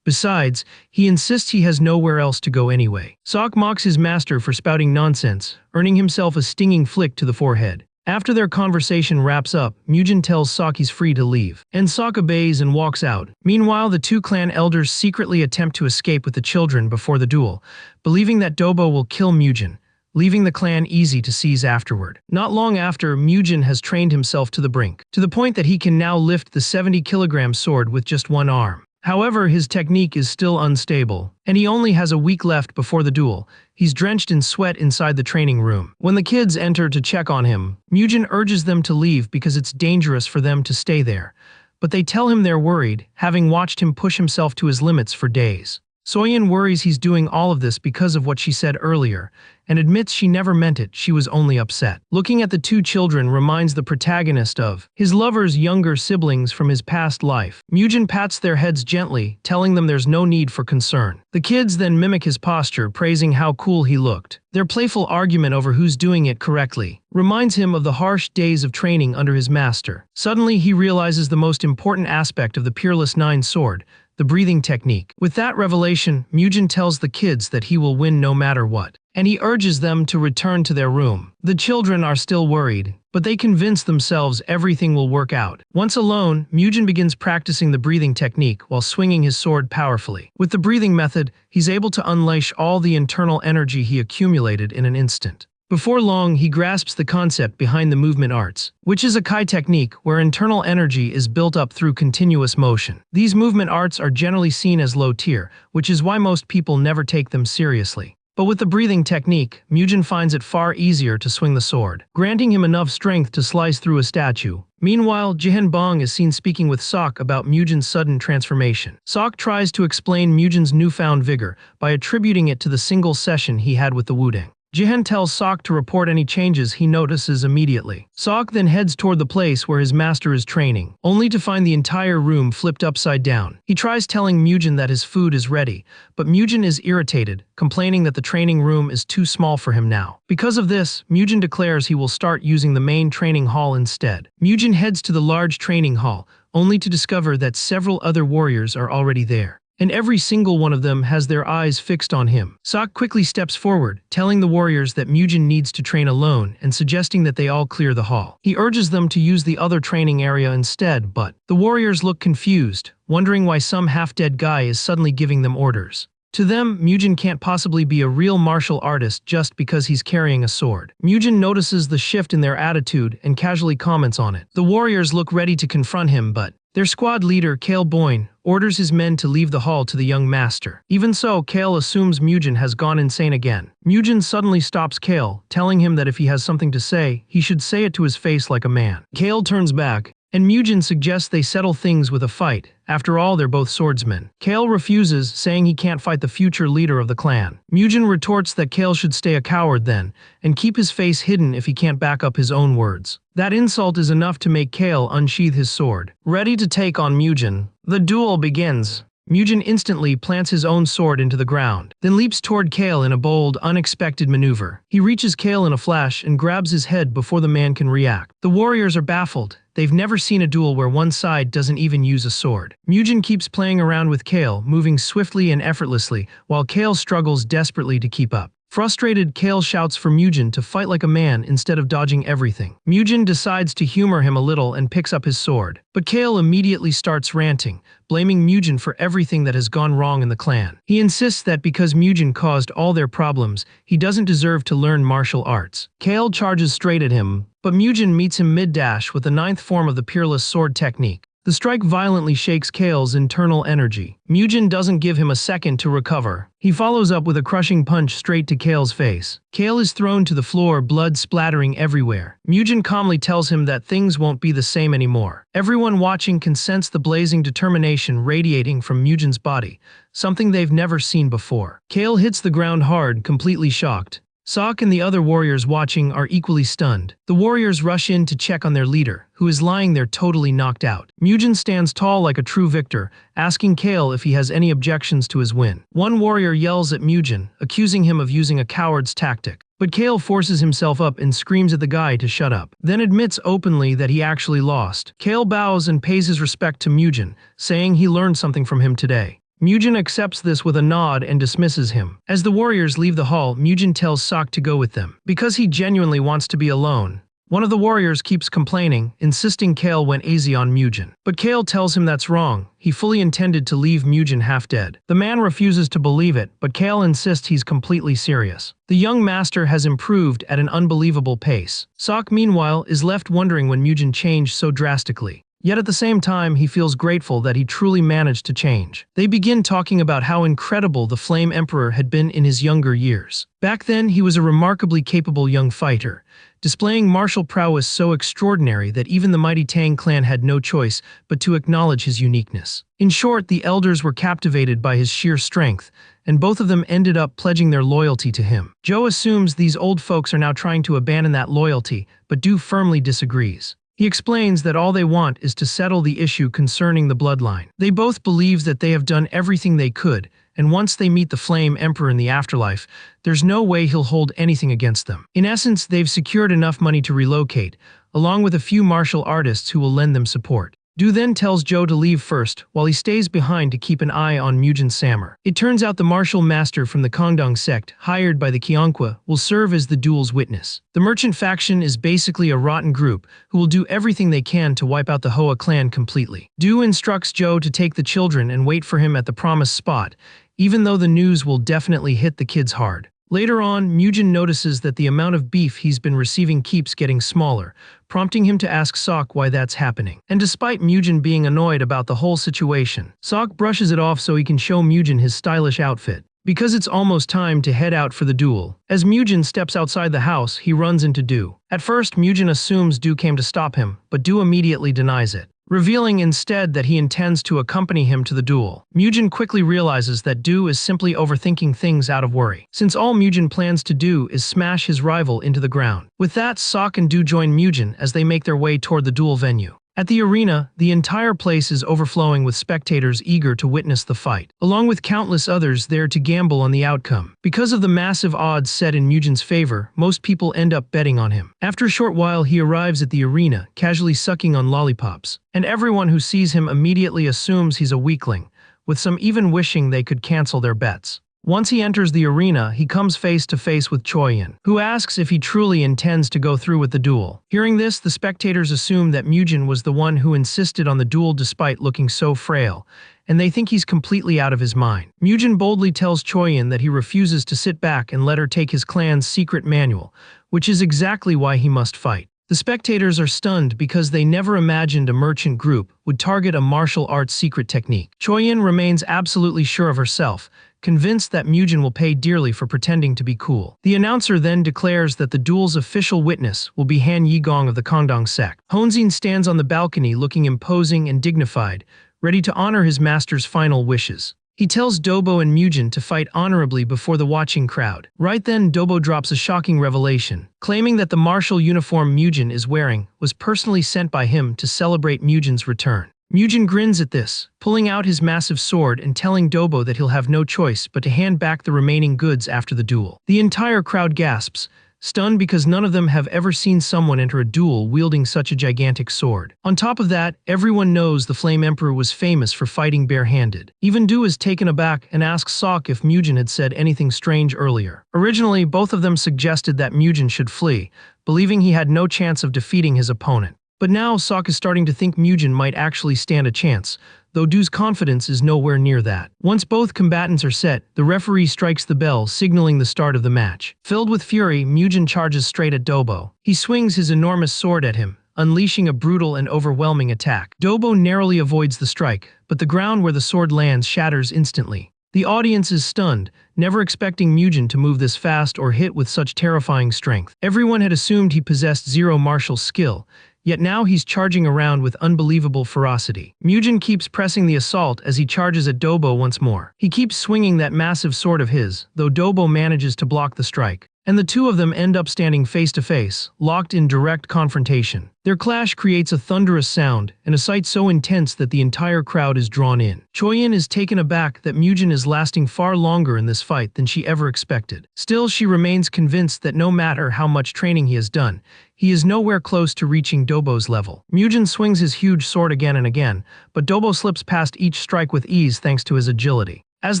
Besides, he insists he has nowhere else to go anyway. Sok mocks his master for spouting nonsense, earning himself a stinging flick to the forehead. After their conversation wraps up, Mujin tells Sok he's free to leave, and Sok obeys and walks out. Meanwhile, the two clan elders secretly attempt to escape with the children before the duel, believing that Dobo will kill Mujin, leaving the clan easy to seize afterward. Not long after, Mujin has trained himself to the brink, to the point that he can now lift the 70-kilogram sword with just one arm. However, his technique is still unstable, and he only has a week left before the duel. He's drenched in sweat inside the training room. When the kids enter to check on him, Mujin urges them to leave because it's dangerous for them to stay there. But they tell him they're worried, having watched him push himself to his limits for days. Soyeon worries he's doing all of this because of what she said earlier, and admits she never meant it, she was only upset. Looking at the two children reminds the protagonist of his lover's younger siblings from his past life. Mujin pats their heads gently, telling them there's no need for concern. The kids then mimic his posture, praising how cool he looked. Their playful argument over who's doing it correctly reminds him of the harsh days of training under his master. Suddenly, he realizes the most important aspect of the Peerless Nine sword, the breathing technique. With that revelation, Mujin tells the kids that he will win no matter what, and he urges them to return to their room. The children are still worried, but they convince themselves everything will work out. Once alone, Mujin begins practicing the breathing technique while swinging his sword powerfully. With the breathing method, he's able to unleash all the internal energy he accumulated in an instant. Before long, he grasps the concept behind the movement arts, which is a Kai technique where internal energy is built up through continuous motion. These movement arts are generally seen as low tier, which is why most people never take them seriously. But with the breathing technique, Mujin finds it far easier to swing the sword, granting him enough strength to slice through a statue. Meanwhile, Jihen Bong is seen speaking with Sok about Mujin's sudden transformation. Sok tries to explain Mujin's newfound vigor by attributing it to the single session he had with the Wudang. Jihen tells Sok to report any changes he notices immediately. Sok then heads toward the place where his master is training, only to find the entire room flipped upside down. He tries telling Mujin that his food is ready, but Mujin is irritated, complaining that the training room is too small for him now. Because of this, Mujin declares he will start using the main training hall instead. Mujin heads to the large training hall, only to discover that several other warriors are already there, and every single one of them has their eyes fixed on him. Sok quickly steps forward, telling the warriors that Mujin needs to train alone and suggesting that they all clear the hall. He urges them to use the other training area instead, but the warriors look confused, wondering why some half-dead guy is suddenly giving them orders. To them, Mujin can't possibly be a real martial artist just because he's carrying a sword. Mujin notices the shift in their attitude and casually comments on it. The warriors look ready to confront him, but their squad leader, Kale Boyne, orders his men to leave the hall to the young master. Even so, Kale assumes Mujin has gone insane again. Mujin suddenly stops Kale, telling him that if he has something to say, he should say it to his face like a man. Kale turns back, and Mujin suggests they settle things with a fight. After all, they're both swordsmen. Kale refuses, saying he can't fight the future leader of the clan. Mujin retorts that Kale should stay a coward then, and keep his face hidden if he can't back up his own words. That insult is enough to make Kale unsheath his sword. Ready to take on Mujin, the duel begins. Mujin instantly plants his own sword into the ground, then leaps toward Kale in a bold, unexpected maneuver. He reaches Kale in a flash and grabs his head before the man can react. The warriors are baffled. They've never seen a duel where one side doesn't even use a sword. Mujin keeps playing around with Kale, moving swiftly and effortlessly, while Kale struggles desperately to keep up. Frustrated, Kale shouts for Mujin to fight like a man instead of dodging everything. Mujin decides to humor him a little and picks up his sword, but Kale immediately starts ranting, blaming Mujin for everything that has gone wrong in the clan. He insists that because Mujin caused all their problems, he doesn't deserve to learn martial arts. Kale charges straight at him, but Mujin meets him mid-dash with the 9th form of the Peerless Sword technique. The strike violently shakes Kale's internal energy. Mujin doesn't give him a second to recover. He follows up with a crushing punch straight to Kale's face. Kale is thrown to the floor, blood splattering everywhere. Mujin calmly tells him that things won't be the same anymore. Everyone watching can sense the blazing determination radiating from Mujin's body, something they've never seen before. Kale hits the ground hard, completely shocked. Sok and the other warriors watching are equally stunned. The warriors rush in to check on their leader, who is lying there totally knocked out. Mujin stands tall like a true victor, asking Kale if he has any objections to his win. One warrior yells at Mujin, accusing him of using a coward's tactic. But Kale forces himself up and screams at the guy to shut up, then admits openly that he actually lost. Kale bows and pays his respect to Mujin, saying he learned something from him today. Mujin accepts this with a nod and dismisses him. As the warriors leave the hall, Mujin tells Sok to go with them, because he genuinely wants to be alone. One of the warriors keeps complaining, insisting Kale went easy on Mujin. But Kale tells him that's wrong. He fully intended to leave Mujin half dead. The man refuses to believe it, but Kale insists he's completely serious. The young master has improved at an unbelievable pace. Sok, meanwhile, is left wondering when Mujin changed so drastically. Yet at the same time, he feels grateful that he truly managed to change. They begin talking about how incredible the Flame Emperor had been in his younger years. Back then, he was a remarkably capable young fighter, displaying martial prowess so extraordinary that even the mighty Tang clan had no choice but to acknowledge his uniqueness. In short, the elders were captivated by his sheer strength, and both of them ended up pledging their loyalty to him. Joe assumes these old folks are now trying to abandon that loyalty, but Du firmly disagrees. He explains that all they want is to settle the issue concerning the bloodline. They both believe that they have done everything they could, and once they meet the Flame Emperor in the afterlife, there's no way he'll hold anything against them. In essence, they've secured enough money to relocate, along with a few martial artists who will lend them support. Du then tells Joe to leave first, while he stays behind to keep an eye on Mujin Samar. It turns out the martial master from the Kongdong sect, hired by the Qianqua, will serve as the duel's witness. The merchant faction is basically a rotten group who will do everything they can to wipe out the Hoa clan completely. Du instructs Joe to take the children and wait for him at the promised spot, even though the news will definitely hit the kids hard. Later on, Mujin notices that the amount of beef he's been receiving keeps getting smaller, prompting him to ask Sok why that's happening. And despite Mujin being annoyed about the whole situation, Sok brushes it off so he can show Mujin his stylish outfit. Because it's almost time to head out for the duel. As Mujin steps outside the house, he runs into Du. At first, Mujin assumes Du came to stop him, but Du immediately denies it, revealing instead that he intends to accompany him to the duel. Mujin quickly realizes that Du is simply overthinking things out of worry, since all Mujin plans to do is smash his rival into the ground. With that, Sok and Du join Mujin as they make their way toward the duel venue. At the arena, the entire place is overflowing with spectators eager to witness the fight, along with countless others there to gamble on the outcome. Because of the massive odds set in Mujin's favor, most people end up betting on him. After a short while, he arrives at the arena, casually sucking on lollipops, and everyone who sees him immediately assumes he's a weakling, with some even wishing they could cancel their bets. Once he enters the arena, he comes face to face with Choyin, who asks if he truly intends to go through with the duel. Hearing this, the spectators assume that Mujin was the one who insisted on the duel despite looking so frail, and they think he's completely out of his mind. Mujin boldly tells Choyin that he refuses to sit back and let her take his clan's secret manual, which is exactly why he must fight. The spectators are stunned because they never imagined a merchant group would target a martial arts secret technique. Choyin remains absolutely sure of herself, convinced that Mujin will pay dearly for pretending to be cool. The announcer then declares that the duel's official witness will be Han Yigong of the Kongdong sect. Honzin stands on the balcony looking imposing and dignified, ready to honor his master's final wishes. He tells Dobo and Mujin to fight honorably before the watching crowd. Right then, Dobo drops a shocking revelation, claiming that the martial uniform Mujin is wearing was personally sent by him to celebrate Mujin's return. Mujin grins at this, pulling out his massive sword and telling Dobo that he'll have no choice but to hand back the remaining goods after the duel. The entire crowd gasps, stunned because none of them have ever seen someone enter a duel wielding such a gigantic sword. On top of that, everyone knows the Flame Emperor was famous for fighting barehanded. Even Du is taken aback and asks Sok if Mujin had said anything strange earlier. Originally, both of them suggested that Mujin should flee, believing he had no chance of defeating his opponent. But now Sok is starting to think Mujin might actually stand a chance, though Du's confidence is nowhere near that. Once both combatants are set, the referee strikes the bell, signaling the start of the match. Filled with fury, Mujin charges straight at Dobo. He swings his enormous sword at him, unleashing a brutal and overwhelming attack. Dobo narrowly avoids the strike, but the ground where the sword lands shatters instantly. The audience is stunned, never expecting Mugen to move this fast or hit with such terrifying strength. Everyone had assumed he possessed zero martial skill, yet now he's charging around with unbelievable ferocity. Mugen keeps pressing the assault as he charges at Dobo once more. He keeps swinging that massive sword of his, though Dobo manages to block the strike, and the two of them end up standing face to face, locked in direct confrontation. Their clash creates a thunderous sound, and a sight so intense that the entire crowd is drawn in. Choyin is taken aback that Mugen is lasting far longer in this fight than she ever expected. Still, she remains convinced that no matter how much training he has done, he is nowhere close to reaching Dobo's level. Mugen swings his huge sword again and again, but Dobo slips past each strike with ease thanks to his agility. As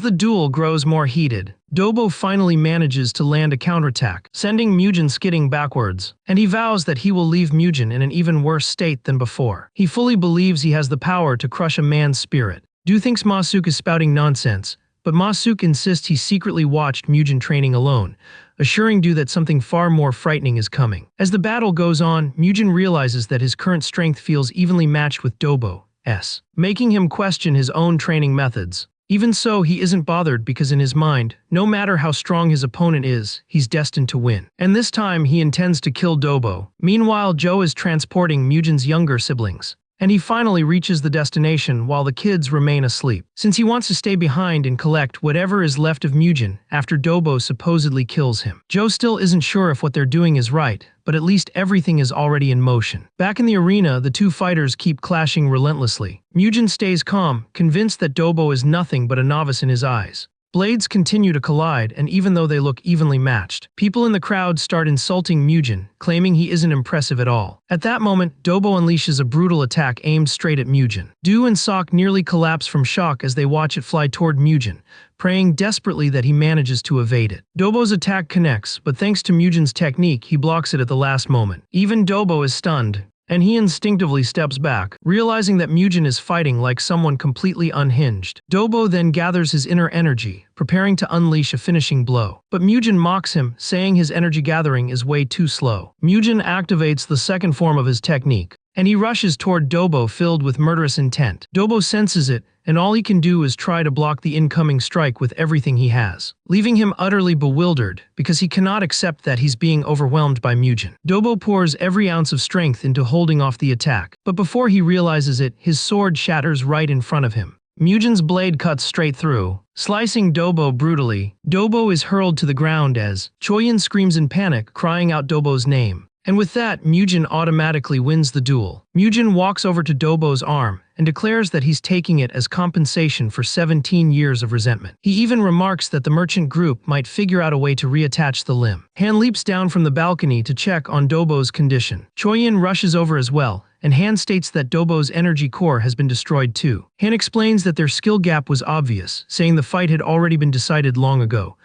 the duel grows more heated, Dobo finally manages to land a counterattack, sending Mugen skidding backwards, and he vows that he will leave Mugen in an even worse state than before. He fully believes he has the power to crush a man's spirit. Do thinks Ma-Suk is spouting nonsense, but Ma-Suk insists he secretly watched Mugen training alone, assuring Do that something far more frightening is coming. As the battle goes on, Mugen realizes that his current strength feels evenly matched with Dobo's, making him question his own training methods. Even so, he isn't bothered because in his mind, no matter how strong his opponent is, he's destined to win. And this time, he intends to kill Dobo. Meanwhile, Joe is transporting Mugen's younger siblings, and he finally reaches the destination while the kids remain asleep. Since he wants to stay behind and collect whatever is left of Mugen after Dobo supposedly kills him. Joe still isn't sure if what they're doing is right, but at least everything is already in motion. Back in the arena, the two fighters keep clashing relentlessly. Mugen stays calm, convinced that Dobo is nothing but a novice in his eyes. Blades continue to collide, and even though they look evenly matched, people in the crowd start insulting Mugen, claiming he isn't impressive at all. At that moment, Dobo unleashes a brutal attack aimed straight at Mugen. Do and Sok nearly collapse from shock as they watch it fly toward Mugen, praying desperately that he manages to evade it. Dobo's attack connects, but thanks to Mugen's technique, he blocks it at the last moment. Even Dobo is stunned, and he instinctively steps back, realizing that Mugen is fighting like someone completely unhinged. Dobo then gathers his inner energy, preparing to unleash a finishing blow. But Mugen mocks him, saying his energy gathering is way too slow. Mugen activates the second form of his technique, and he rushes toward Dobo filled with murderous intent. Dobo senses it, and all he can do is try to block the incoming strike with everything he has, leaving him utterly bewildered because he cannot accept that he's being overwhelmed by Mugen. Dobo pours every ounce of strength into holding off the attack, but before he realizes it, his sword shatters right in front of him. Mugen's blade cuts straight through, slicing Dobo brutally. Dobo is hurled to the ground as Choyin screams in panic, crying out Dobo's name. And with that, Mugen automatically wins the duel. Mugen walks over to Dobo's arm and declares that he's taking it as compensation for 17 years of resentment. He even remarks that the merchant group might figure out a way to reattach the limb. Han leaps down from the balcony to check on Dobo's condition. Choyin rushes over as well, and Han states that Dobo's energy core has been destroyed too. Han explains that their skill gap was obvious, saying the fight had already been decided long ago.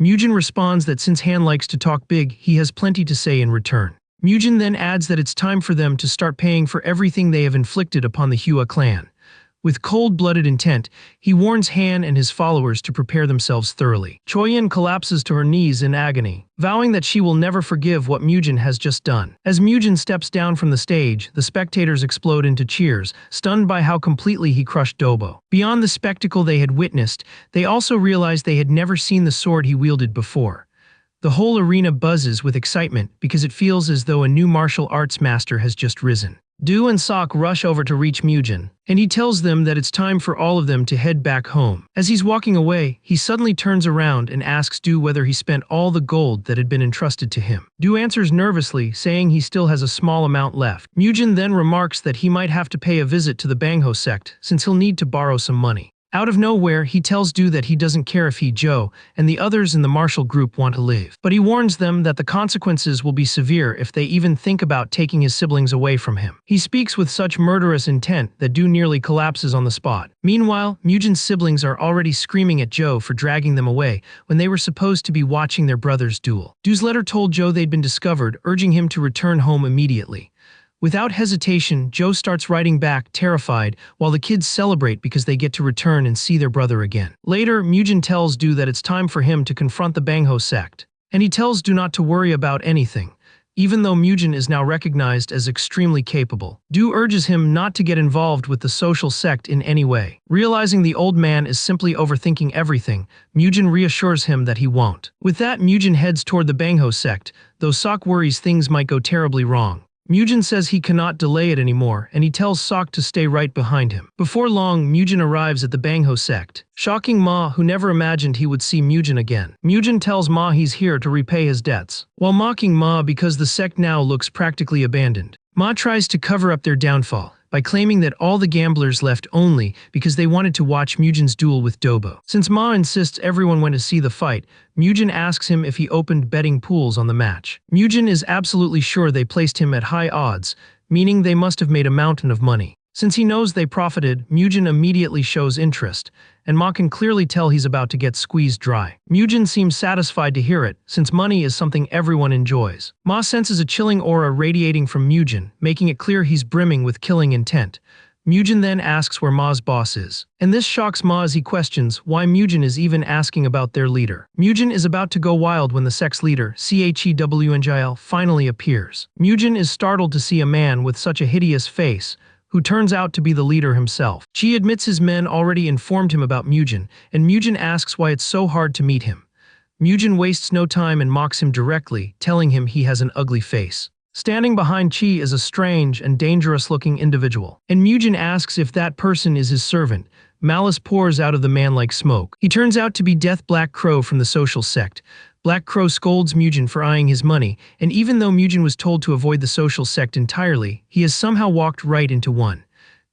Mugen responds that since Han likes to talk big, he has plenty to say in return. Mugen then adds that it's time for them to start paying for everything they have inflicted upon the Hua clan. With cold-blooded intent, he warns Han and his followers to prepare themselves thoroughly. Choyin collapses to her knees in agony, vowing that she will never forgive what Mugen has just done. As Mugen steps down from the stage, the spectators explode into cheers, stunned by how completely he crushed Dobo. Beyond the spectacle they had witnessed, they also realized they had never seen the sword he wielded before. The whole arena buzzes with excitement because it feels as though a new martial arts master has just risen. Do and Sok rush over to reach Mugen, and he tells them that it's time for all of them to head back home. As he's walking away, he suddenly turns around and asks Do whether he spent all the gold that had been entrusted to him. Do answers nervously, saying he still has a small amount left. Mugen then remarks that he might have to pay a visit to the Bangho sect since he'll need to borrow some money. Out of nowhere, he tells Do that he doesn't care if he, Joe, and the others in the martial group want to live. But he warns them that the consequences will be severe if they even think about taking his siblings away from him. He speaks with such murderous intent that Do nearly collapses on the spot. Meanwhile, Mugen's siblings are already screaming at Joe for dragging them away when they were supposed to be watching their brother's duel. Do's letter told Joe they'd been discovered, urging him to return home immediately. Without hesitation, Joe starts writing back, terrified, while the kids celebrate because they get to return and see their brother again. Later, Mugen tells Do that it's time for him to confront the Bangho sect, and he tells Do not to worry about anything, even though Mujin is now recognized as extremely capable. Do urges him not to get involved with the social sect in any way. Realizing the old man is simply overthinking everything, Mujin reassures him that he won't. With that, Mujin heads toward the Bangho sect, though Sok worries things might go terribly wrong. Mujin says he cannot delay it anymore, and he tells Sok to stay right behind him. Before long, Mujin arrives at the Bangho sect, shocking Ma, who never imagined he would see Mujin again. Mujin tells Ma he's here to repay his debts, while mocking Ma because the sect now looks practically abandoned. Ma tries to cover up their downfall by claiming that all the gamblers left only because they wanted to watch Mujin's duel with Dobo. Since Ma insists everyone went to see the fight, Mujin asks him if he opened betting pools on the match. Mujin is absolutely sure they placed him at high odds, meaning they must have made a mountain of money. Since he knows they profited, Mujin immediately shows interest, and Ma can clearly tell he's about to get squeezed dry. Mujin seems satisfied to hear it, since money is something everyone enjoys. Ma senses a chilling aura radiating from Mujin, making it clear he's brimming with killing intent. Mujin then asks where Ma's boss is, and this shocks Ma as he questions why Mujin is even asking about their leader. Mujin is about to go wild when the sect's leader, Chewnjil, finally appears. Mujin is startled to see a man with such a hideous face, who turns out to be the leader himself. Chi admits his men already informed him about Mujin, and Mujin asks why it's so hard to meet him. Mujin wastes no time and mocks him directly, telling him he has an ugly face. Standing behind Chi is a strange and dangerous-looking individual, and Mujin asks if that person is his servant. Malice pours out of the man like smoke. He turns out to be Death Black Crow from the social sect. Black Crow scolds Mujin for eyeing his money, and even though Mujin was told to avoid the social sect entirely, he has somehow walked right into one.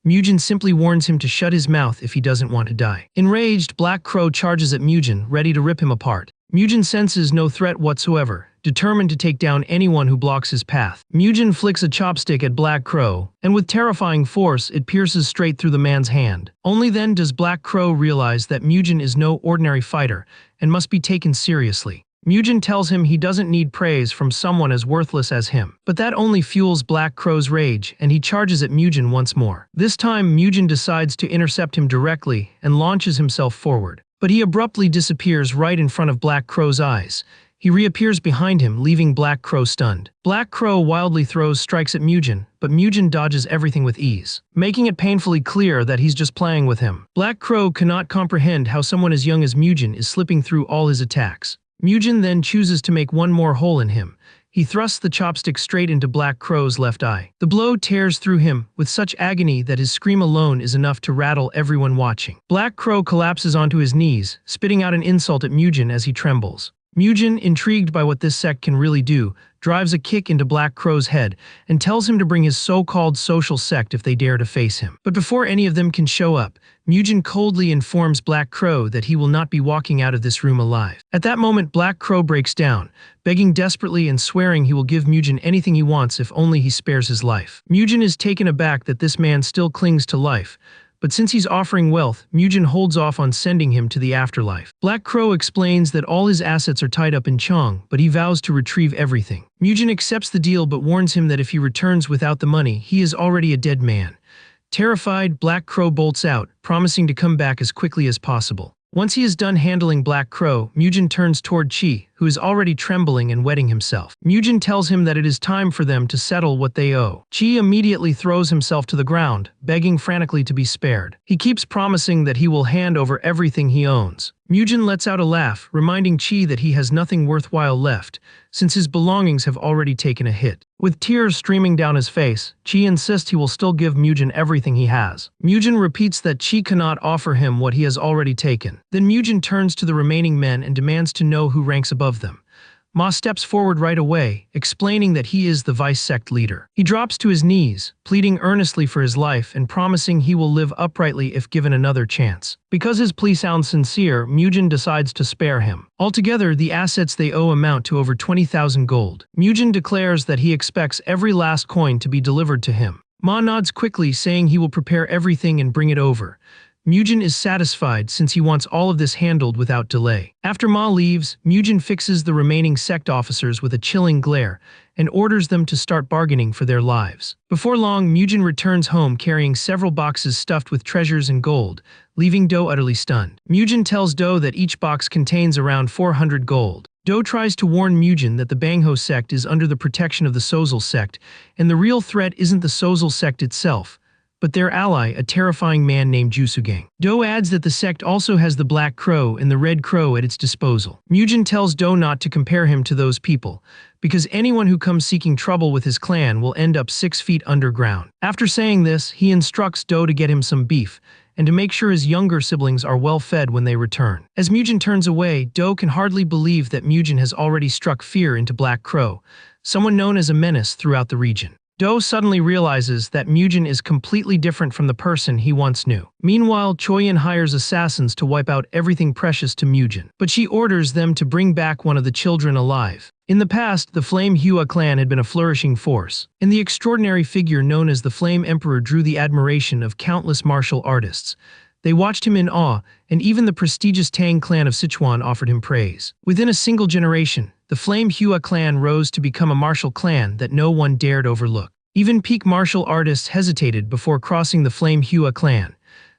Mujin simply warns him to shut his mouth if he doesn't want to die. Enraged, Black Crow charges at Mujin, ready to rip him apart. Mujin senses no threat whatsoever, determined to take down anyone who blocks his path. Mujin flicks a chopstick at Black Crow, and with terrifying force, it pierces straight through the man's hand. Only then does Black Crow realize that Mujin is no ordinary fighter, and must be taken seriously. Mujin tells him he doesn't need praise from someone as worthless as him. But that only fuels Black Crow's rage, and he charges at Mujin once more. This time, Mujin decides to intercept him directly and launches himself forward. But he abruptly disappears right in front of Black Crow's eyes. He reappears behind him, leaving Black Crow stunned. Black Crow wildly throws strikes at Mujin, but Mujin dodges everything with ease, making it painfully clear that he's just playing with him. Black Crow cannot comprehend how someone as young as Mujin is slipping through all his attacks. Mujin then chooses to make one more hole in him. He thrusts the chopstick straight into Black Crow's left eye. The blow tears through him with such agony that his scream alone is enough to rattle everyone watching. Black Crow collapses onto his knees, spitting out an insult at Mujin as he trembles. Mujin, intrigued by what this sect can really do, drives a kick into Black Crow's head and tells him to bring his so-called social sect if they dare to face him. But before any of them can show up, Mujin coldly informs Black Crow that he will not be walking out of this room alive. At that moment, Black Crow breaks down, begging desperately and swearing he will give Mujin anything he wants if only he spares his life. Mujin is taken aback that this man still clings to life, but since he's offering wealth, Mujin holds off on sending him to the afterlife. Black Crow explains that all his assets are tied up in Chong, but he vows to retrieve everything. Mujin accepts the deal but warns him that if he returns without the money, he is already a dead man. Terrified, Black Crow bolts out, promising to come back as quickly as possible. Once he is done handling Black Crow, Mujin turns toward Chi, who is already trembling and wetting himself. Mujin tells him that it is time for them to settle what they owe. Chi immediately throws himself to the ground, begging frantically to be spared. He keeps promising that he will hand over everything he owns. Mujin lets out a laugh, reminding Chi that he has nothing worthwhile left, since his belongings have already taken a hit. With tears streaming down his face, Chi insists he will still give Mujin everything he has. Mujin repeats that Chi cannot offer him what he has already taken. Then Mujin turns to the remaining men and demands to know who ranks above them. Ma steps forward right away, explaining that he is the vice sect leader. He drops to his knees, pleading earnestly for his life and promising he will live uprightly if given another chance. Because his plea sounds sincere, Mujin decides to spare him. Altogether, the assets they owe amount to over 20,000 gold. Mujin declares that he expects every last coin to be delivered to him. Ma nods quickly, saying he will prepare everything and bring it over. Mujin is satisfied since he wants all of this handled without delay. After Ma leaves, Mujin fixes the remaining sect officers with a chilling glare and orders them to start bargaining for their lives. Before long, Mujin returns home carrying several boxes stuffed with treasures and gold, leaving Do utterly stunned. Mujin tells Do that each box contains around 400 gold. Do tries to warn Mujin that the Bangho sect is under the protection of the Sozal sect, and the real threat isn't the Sozal sect itself, but their ally, a terrifying man named Jusugang. Do adds that the sect also has the Black Crow and the Red Crow at its disposal. Mujin tells Do not to compare him to those people, because anyone who comes seeking trouble with his clan will end up 6 feet underground. After saying this, he instructs Do to get him some beef, and to make sure his younger siblings are well fed when they return. As Mujin turns away, Do can hardly believe that Mujin has already struck fear into Black Crow, someone known as a menace throughout the region. Do suddenly realizes that Mujin is completely different from the person he once knew. Meanwhile, Choyin hires assassins to wipe out everything precious to Mujin, but she orders them to bring back one of the children alive. In the past, the Flame Hua clan had been a flourishing force, and the extraordinary figure known as the Flame Emperor drew the admiration of countless martial artists. They watched him in awe, and even the prestigious Tang clan of Sichuan offered him praise. Within a single generation, the Flame Hua clan rose to become a martial clan that no one dared overlook. Even peak martial artists hesitated before crossing the Flame Hua clan.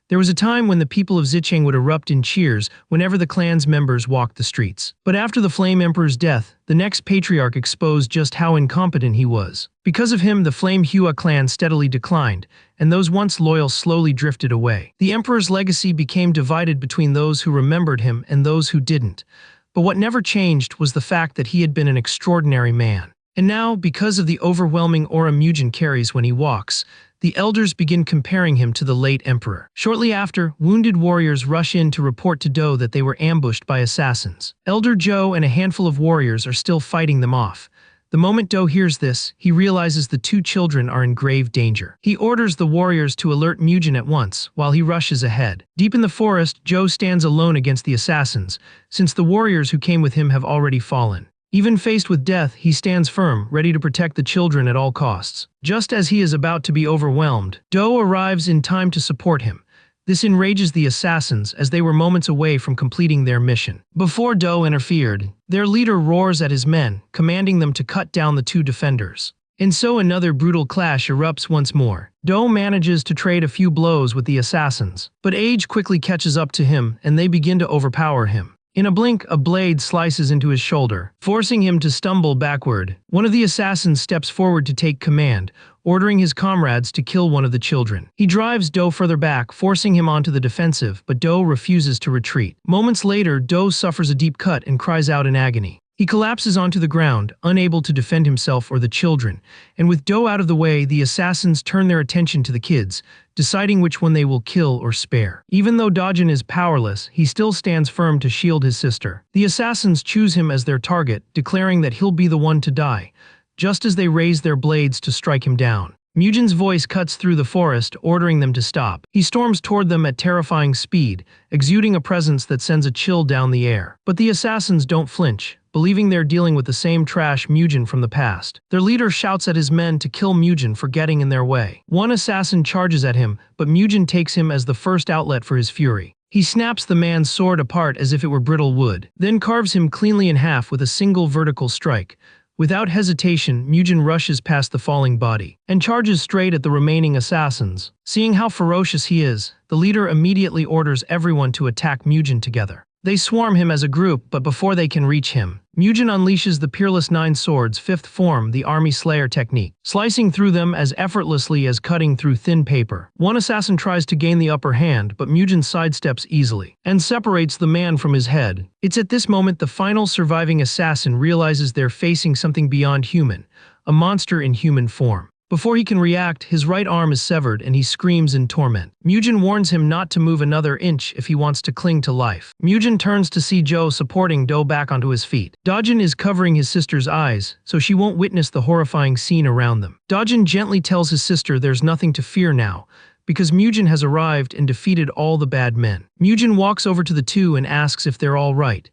There was a time when the people of Zicheng would erupt in cheers whenever the clan's members walked the streets. But after the Flame Emperor's death, the next patriarch exposed just how incompetent he was. Because of him, the Flame Hua clan steadily declined, and those once loyal slowly drifted away. The Emperor's legacy became divided between those who remembered him and those who didn't. But what never changed was the fact that he had been an extraordinary man. And now, because of the overwhelming aura Mujin carries when he walks, the elders begin comparing him to the late emperor. Shortly after, wounded warriors rush in to report to Do that they were ambushed by assassins. Elder Zhou and a handful of warriors are still fighting them off. The moment Do hears this, he realizes the 2 children are in grave danger. He orders the warriors to alert Mujin at once, while he rushes ahead. Deep in the forest, Zhou stands alone against the assassins, since the warriors who came with him have already fallen. Even faced with death, he stands firm, ready to protect the children at all costs. Just as he is about to be overwhelmed, Do arrives in time to support him. This enrages the assassins as they were moments away from completing their mission. Before Do interfered, their leader roars at his men, commanding them to cut down the 2 defenders. And so another brutal clash erupts once more. Do manages to trade a few blows with the assassins, but age quickly catches up to him and they begin to overpower him. In a blink, a blade slices into his shoulder, forcing him to stumble backward. One of the assassins steps forward to take command, ordering his comrades to kill one of the children. He drives Do further back, forcing him onto the defensive, but Do refuses to retreat. Moments later, Do suffers a deep cut and cries out in agony. He collapses onto the ground, unable to defend himself or the children, and with Do out of the way, the assassins turn their attention to the kids, deciding which one they will kill or spare. Even though Dojin is powerless, he still stands firm to shield his sister. The assassins choose him as their target, declaring that he'll be the one to die, just as they raise their blades to strike him down. Mujin's voice cuts through the forest, ordering them to stop. He storms toward them at terrifying speed, exuding a presence that sends a chill down the air. But the assassins don't flinch, believing they're dealing with the same trash Mujin from the past. Their leader shouts at his men to kill Mujin for getting in their way. One assassin charges at him, but Mujin takes him as the first outlet for his fury. He snaps the man's sword apart as if it were brittle wood, then carves him cleanly in half with a single vertical strike. Without hesitation, Mujin rushes past the falling body and charges straight at the remaining assassins. Seeing how ferocious he is, the leader immediately orders everyone to attack Mujin together. They swarm him as a group, but before they can reach him, Mujin unleashes the Peerless 9 Swords' 5th form, the Army Slayer technique, slicing through them as effortlessly as cutting through thin paper. One assassin tries to gain the upper hand, but Mujin sidesteps easily and separates the man from his head. It's at this moment the final surviving assassin realizes they're facing something beyond human, a monster in human form. Before he can react, his right arm is severed and he screams in torment. Mujin warns him not to move another inch if he wants to cling to life. Mujin turns to see Zhou supporting Do back onto his feet. Dojin is covering his sister's eyes, so she won't witness the horrifying scene around them. Dojin gently tells his sister there's nothing to fear now, because Mujin has arrived and defeated all the bad men. Mujin walks over to the 2 and asks if they're all right.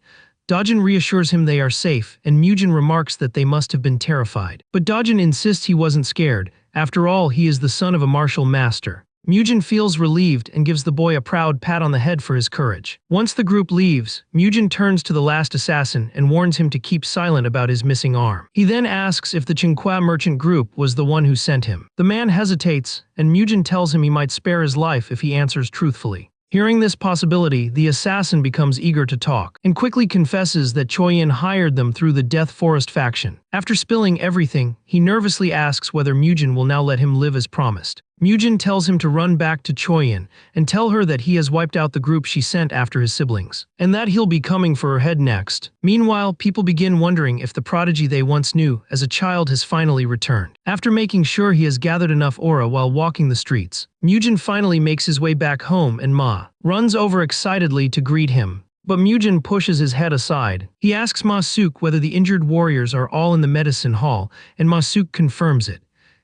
Dojin reassures him they are safe, and Mujin remarks that they must have been terrified. But Dojin insists he wasn't scared. After all, he is the son of a martial master. Mujin feels relieved and gives the boy a proud pat on the head for his courage. Once the group leaves, Mujin turns to the last assassin and warns him to keep silent about his missing arm. He then asks if the Tsinghua merchant group was the one who sent him. The man hesitates, and Mujin tells him he might spare his life if he answers truthfully. Hearing this possibility, the assassin becomes eager to talk, and quickly confesses that Choi Yin hired them through the Death Forest faction. After spilling everything, he nervously asks whether Mujin will now let him live as promised. Mujin tells him to run back to Choi Yin and tell her that he has wiped out the group she sent after his siblings, and that he'll be coming for her head next. Meanwhile, people begin wondering if the prodigy they once knew as a child has finally returned. After making sure he has gathered enough aura while walking the streets, Mujin finally makes his way back home and Ma runs over excitedly to greet him. But Mujin pushes his head aside. He asks Ma Suk whether the injured warriors are all in the medicine hall, and Ma Suk confirms it.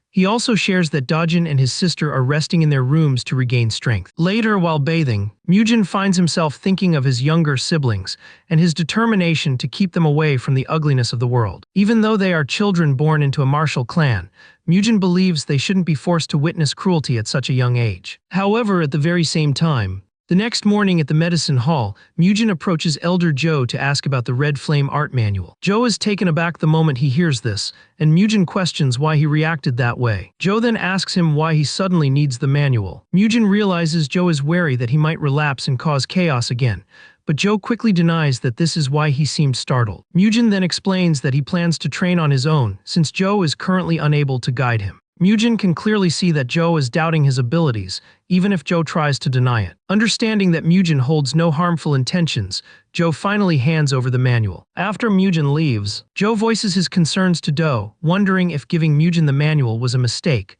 He also shares that Dajin and his sister are resting in their rooms to regain strength. Later, while bathing, Mujin finds himself thinking of his younger siblings and his determination to keep them away from the ugliness of the world. Even though they are children born into a martial clan, Mujin believes they shouldn't be forced to witness cruelty at such a young age. However, at the very same time, the next morning at the medicine hall, Mujin approaches Elder Joe to ask about the Red Flame art manual. Joe is taken aback the moment he hears this, and Mujin questions why he reacted that way. Joe then asks him why he suddenly needs the manual. Mujin realizes Joe is wary that he might relapse and cause chaos again, but Joe quickly denies that this is why he seemed startled. Mujin then explains that he plans to train on his own, since Joe is currently unable to guide him. Mujin can clearly see that Joe is doubting his abilities, even if Joe tries to deny it. Understanding that Mujin holds no harmful intentions, Joe finally hands over the manual. After Mujin leaves, Joe voices his concerns to Do, wondering if giving Mujin the manual was a mistake.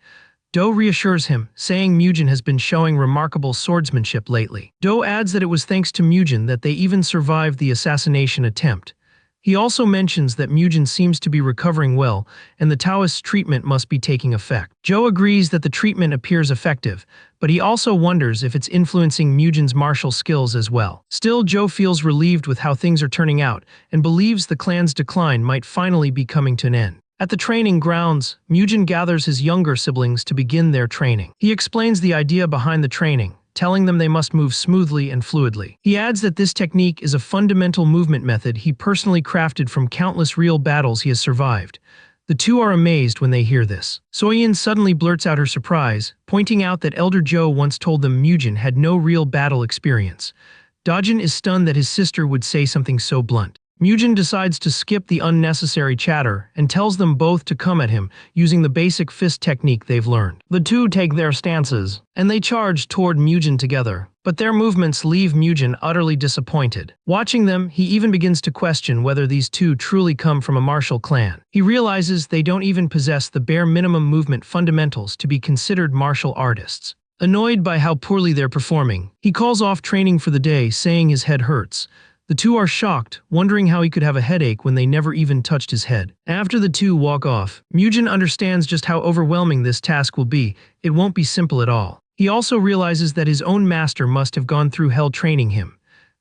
Do reassures him, saying Mujin has been showing remarkable swordsmanship lately. Do adds that it was thanks to Mujin that they even survived the assassination attempt. He also mentions that Mujin seems to be recovering well, and the Taoist's treatment must be taking effect. Joe agrees that the treatment appears effective, but he also wonders if it's influencing Mujin's martial skills as well. Still, Joe feels relieved with how things are turning out, and believes the clan's decline might finally be coming to an end. At the training grounds, Mujin gathers his younger siblings to begin their training. He explains the idea behind the training, telling them they must move smoothly and fluidly. He adds that this technique is a fundamental movement method he personally crafted from countless real battles he has survived. The two are amazed when they hear this. Soyin suddenly blurts out her surprise, pointing out that Elder Joe once told them Mujin had no real battle experience. Dajin is stunned that his sister would say something so blunt. Mujin decides to skip the unnecessary chatter and tells them both to come at him using the basic fist technique they've learned. The two take their stances, and they charge toward Mujin together, but their movements leave Mujin utterly disappointed. Watching them, he even begins to question whether these two truly come from a martial clan. He realizes they don't even possess the bare minimum movement fundamentals to be considered martial artists. Annoyed by how poorly they're performing, he calls off training for the day, saying his head hurts. The two are shocked, wondering how he could have a headache when they never even touched his head. After the two walk off, Mujin understands just how overwhelming this task will be. It won't be simple at all. He also realizes that his own master must have gone through hell training him.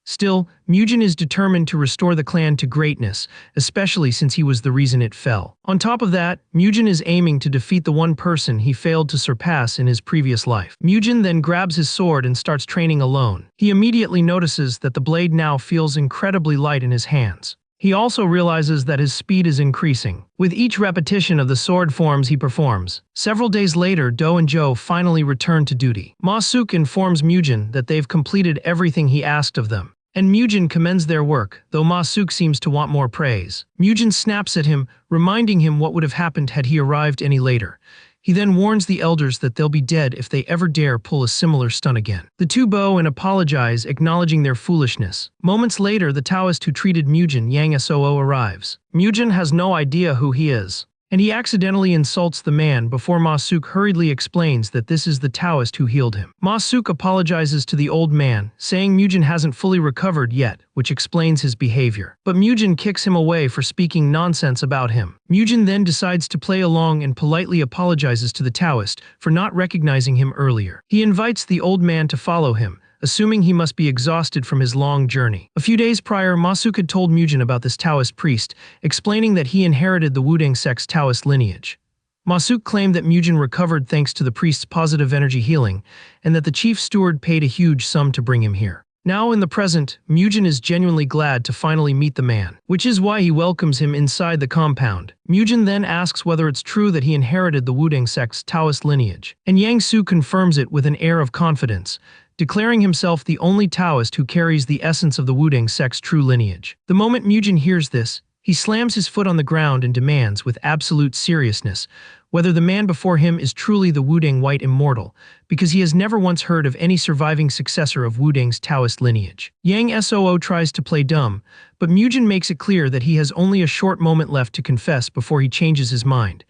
Still, Mujin is determined to restore the clan to greatness, especially since he was the reason it fell. On top of that, Mujin is aiming to defeat the one person he failed to surpass in his previous life. Mujin then grabs his sword and starts training alone. He immediately notices that the blade now feels incredibly light in his hands. He also realizes that his speed is increasing with each repetition of the sword forms he performs. Several days later, Do and Joe finally return to duty. Ma Suk informs Mujin that they've completed everything he asked of them, and Mujin commends their work, though Ma Suk seems to want more praise. Mujin snaps at him, reminding him what would have happened had he arrived any later. He then warns the elders that they'll be dead if they ever dare pull a similar stunt again. The two bow and apologize, acknowledging their foolishness. Moments later, the Taoist who treated Mujin, Yang Soo, arrives. Mujin has no idea who he is, and he accidentally insults the man before Ma Suk hurriedly explains that this is the Taoist who healed him. Ma Suk apologizes to the old man, saying Mujin hasn't fully recovered yet, which explains his behavior. But Mujin kicks him away for speaking nonsense about him. Mujin then decides to play along and politely apologizes to the Taoist for not recognizing him earlier. He invites the old man to follow him, assuming he must be exhausted from his long journey. A few days prior, Ma Suk had told Mujin about this Taoist priest, explaining that he inherited the Wudang sect's Taoist lineage. Ma Suk claimed that Mujin recovered thanks to the priest's positive energy healing, and that the chief steward paid a huge sum to bring him here. Now in the present, Mujin is genuinely glad to finally meet the man, which is why he welcomes him inside the compound. Mujin then asks whether it's true that he inherited the Wudang sect's Taoist lineage, and Yang Su confirms it with an air of confidence, declaring himself the only Taoist who carries the essence of the Wudang sect's true lineage. The moment Mujin hears this, he slams his foot on the ground and demands with absolute seriousness whether the man before him is truly the Wudang White Immortal, because he has never once heard of any surviving successor of Wudang's Taoist lineage. Yang Soo tries to play dumb, but Mujin makes it clear that he has only a short moment left to confess before he changes his mind.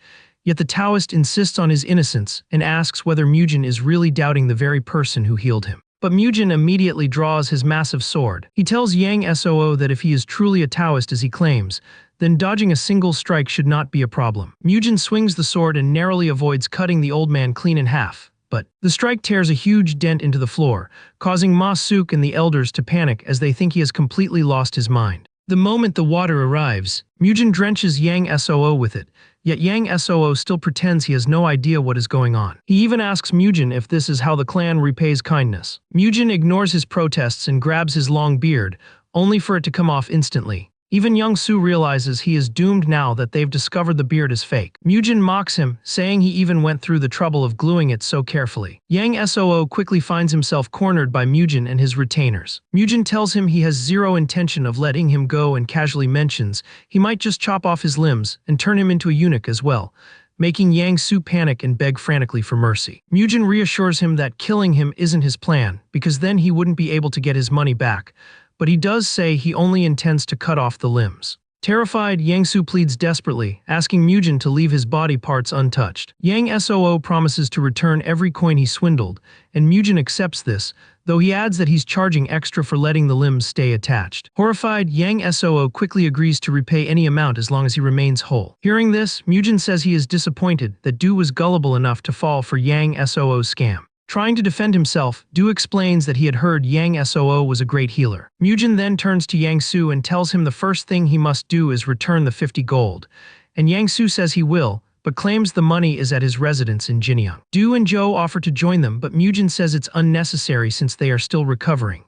Yet the Taoist insists on his innocence and asks whether Mujin is really doubting the very person who healed him. But Mujin immediately draws his massive sword. He tells Yang Soo that if he is truly a Taoist as he claims, then dodging a single strike should not be a problem. Mujin swings the sword and narrowly avoids cutting the old man clean in half. But the strike tears a huge dent into the floor, causing Ma Suk and the elders to panic as they think he has completely lost his mind. The moment the water arrives, Mujin drenches Yang Soo with it, yet Yang Soo still pretends he has no idea what is going on. He even asks Mujin if this is how the clan repays kindness. Mujin ignores his protests and grabs his long beard, only for it to come off instantly. Even Young Soo realizes he is doomed now that they've discovered the beard is fake. Mujin mocks him, saying he even went through the trouble of gluing it so carefully. Yang Soo quickly finds himself cornered by Mujin and his retainers. Mujin tells him he has zero intention of letting him go and casually mentions he might just chop off his limbs and turn him into a eunuch as well, making Yang Soo panic and beg frantically for mercy. Mujin reassures him that killing him isn't his plan, because then he wouldn't be able to get his money back, but he does say he only intends to cut off the limbs. Terrified, Yang Soo pleads desperately, asking Mujin to leave his body parts untouched. Yang Soo promises to return every coin he swindled, and Mujin accepts this, though he adds that he's charging extra for letting the limbs stay attached. Horrified, Yang Soo quickly agrees to repay any amount as long as he remains whole. Hearing this, Mujin says he is disappointed that Du was gullible enough to fall for Yang Soo's scam. Trying to defend himself, Du explains that he had heard Yang Soo was a great healer. Mujin then turns to Yang Soo and tells him the first thing he must do is return the 50 gold, and Yang Soo says he will, but claims the money is at his residence in Jinyang. Du and Zhou offer to join them, but Mujin says it's unnecessary since they are still recovering.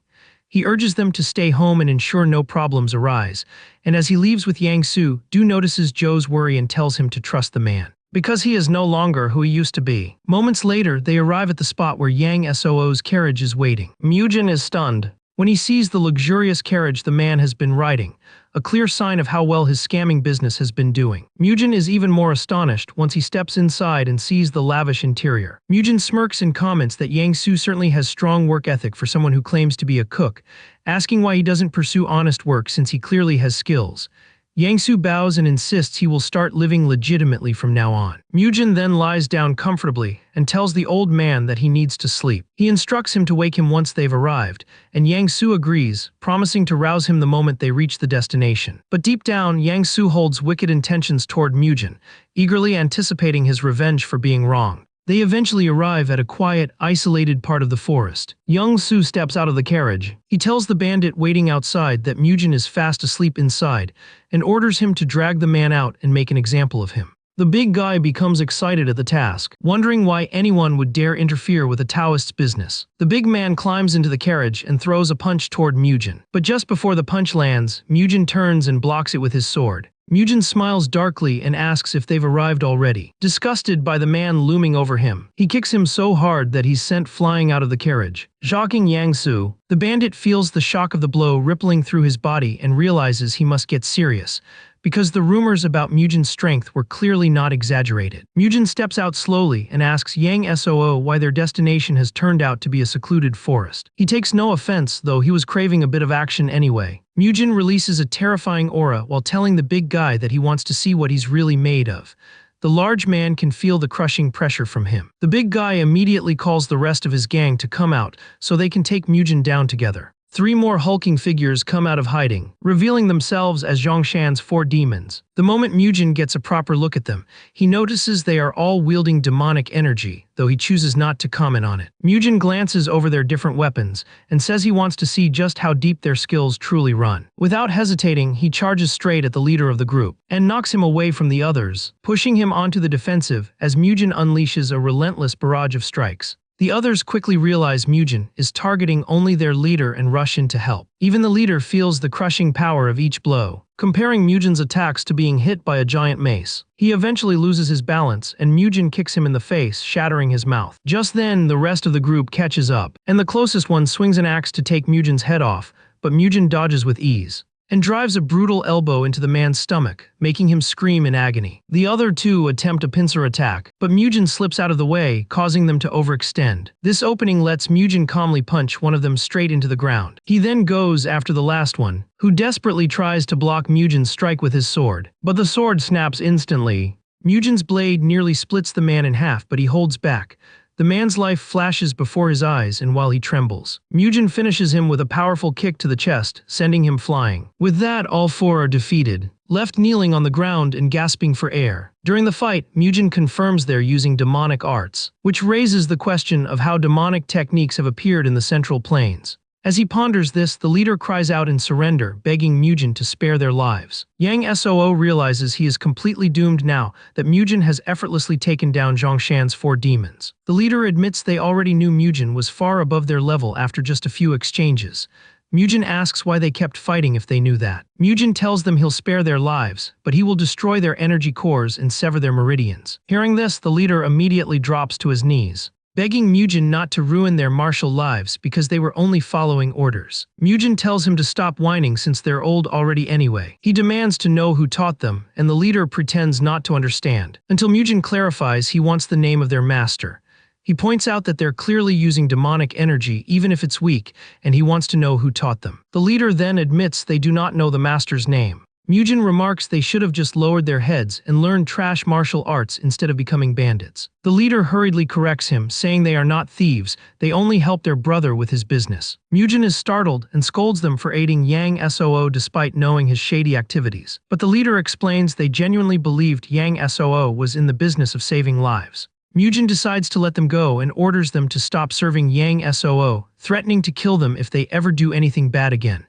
He urges them to stay home and ensure no problems arise, and as he leaves with Yang Soo, Du notices Zhou's worry and tells him to trust the man, because he is no longer who he used to be. Moments later, they arrive at the spot where Yang Soo's carriage is waiting. Mujin is stunned when he sees the luxurious carriage the man has been riding, a clear sign of how well his scamming business has been doing. Mujin is even more astonished once he steps inside and sees the lavish interior. Mujin smirks and comments that Yang Soo certainly has strong work ethic for someone who claims to be a cook, asking why he doesn't pursue honest work since he clearly has skills. Yang Soo bows and insists he will start living legitimately from now on. Mujin then lies down comfortably and tells the old man that he needs to sleep. He instructs him to wake him once they've arrived, and Yang Soo agrees, promising to rouse him the moment they reach the destination. But deep down, Yang Soo holds wicked intentions toward Mujin, eagerly anticipating his revenge for being wronged. They eventually arrive at a quiet, isolated part of the forest. Young Soo steps out of the carriage. He tells the bandit waiting outside that Mujin is fast asleep inside and orders him to drag the man out and make an example of him. The big guy becomes excited at the task, wondering why anyone would dare interfere with a Taoist's business. The big man climbs into the carriage and throws a punch toward Mujin. But just before the punch lands, Mujin turns and blocks it with his sword. Mujin smiles darkly and asks if they've arrived already. Disgusted by the man looming over him, he kicks him so hard that he's sent flying out of the carriage. Shocking Yang Soo, the bandit feels the shock of the blow rippling through his body and realizes he must get serious, because the rumors about Mujin's strength were clearly not exaggerated. Mujin steps out slowly and asks Yang Soo why their destination has turned out to be a secluded forest. He takes no offense, though he was craving a bit of action anyway. Mujin releases a terrifying aura while telling the big guy that he wants to see what he's really made of. The large man can feel the crushing pressure from him. The big guy immediately calls the rest of his gang to come out so they can take Mujin down together. 3 more hulking figures come out of hiding, revealing themselves as Zhongshan's 4 demons. The moment Mujin gets a proper look at them, he notices they are all wielding demonic energy, though he chooses not to comment on it. Mujin glances over their different weapons and says he wants to see just how deep their skills truly run. Without hesitating, he charges straight at the leader of the group and knocks him away from the others, pushing him onto the defensive as Mujin unleashes a relentless barrage of strikes. The others quickly realize Mujin is targeting only their leader and rush in to help. Even the leader feels the crushing power of each blow, comparing Mujin's attacks to being hit by a giant mace. He eventually loses his balance, and Mujin kicks him in the face, shattering his mouth. Just then, the rest of the group catches up, and the closest one swings an axe to take Mujin's head off, but Mujin dodges with ease and drives a brutal elbow into the man's stomach, making him scream in agony. The other two attempt a pincer attack, but Mujin slips out of the way, causing them to overextend. This opening lets Mujin calmly punch one of them straight into the ground. He then goes after the last one, who desperately tries to block Mujin's strike with his sword. But the sword snaps instantly. Mujin's blade nearly splits the man in half, but he holds back. The man's life flashes before his eyes, and while he trembles, Mujin finishes him with a powerful kick to the chest, sending him flying. With that, all four are defeated, left kneeling on the ground and gasping for air. During the fight, Mujin confirms they're using demonic arts, which raises the question of how demonic techniques have appeared in the Central Plains. As he ponders this, the leader cries out in surrender, begging Mujin to spare their lives. Yang Soo realizes he is completely doomed now that Mujin has effortlessly taken down Zhongshan's 4 demons. The leader admits they already knew Mujin was far above their level after just a few exchanges. Mujin asks why they kept fighting if they knew that. Mujin tells them he'll spare their lives, but he will destroy their energy cores and sever their meridians. Hearing this, the leader immediately drops to his knees, begging Mujin not to ruin their martial lives because they were only following orders. Mujin tells him to stop whining since they're old already anyway. He demands to know who taught them, and the leader pretends not to understand, until Mujin clarifies he wants the name of their master. He points out that they're clearly using demonic energy even if it's weak, and he wants to know who taught them. The leader then admits they do not know the master's name. Mujin remarks they should have just lowered their heads and learned trash martial arts instead of becoming bandits. The leader hurriedly corrects him, saying they are not thieves, they only help their brother with his business. Mujin is startled and scolds them for aiding Yang Soo despite knowing his shady activities. But the leader explains they genuinely believed Yang Soo was in the business of saving lives. Mujin decides to let them go and orders them to stop serving Yang Soo, threatening to kill them if they ever do anything bad again.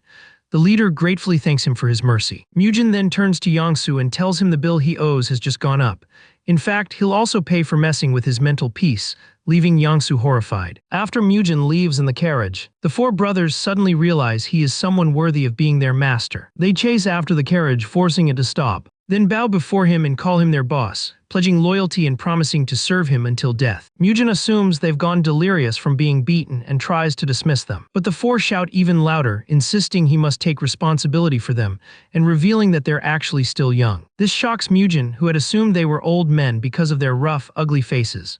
The leader gratefully thanks him for his mercy. Mujin then turns to Yangsu and tells him the bill he owes has just gone up. In fact, he'll also pay for messing with his mental peace, leaving Yangsu horrified. After Mujin leaves in the carriage, the 4 brothers suddenly realize he is someone worthy of being their master. They chase after the carriage, forcing it to stop, then bow before him and call him their boss, pledging loyalty and promising to serve him until death. Mujin assumes they've gone delirious from being beaten and tries to dismiss them. But the 4 shout even louder, insisting he must take responsibility for them, and revealing that they're actually still young. This shocks Mujin, who had assumed they were old men because of their rough, ugly faces.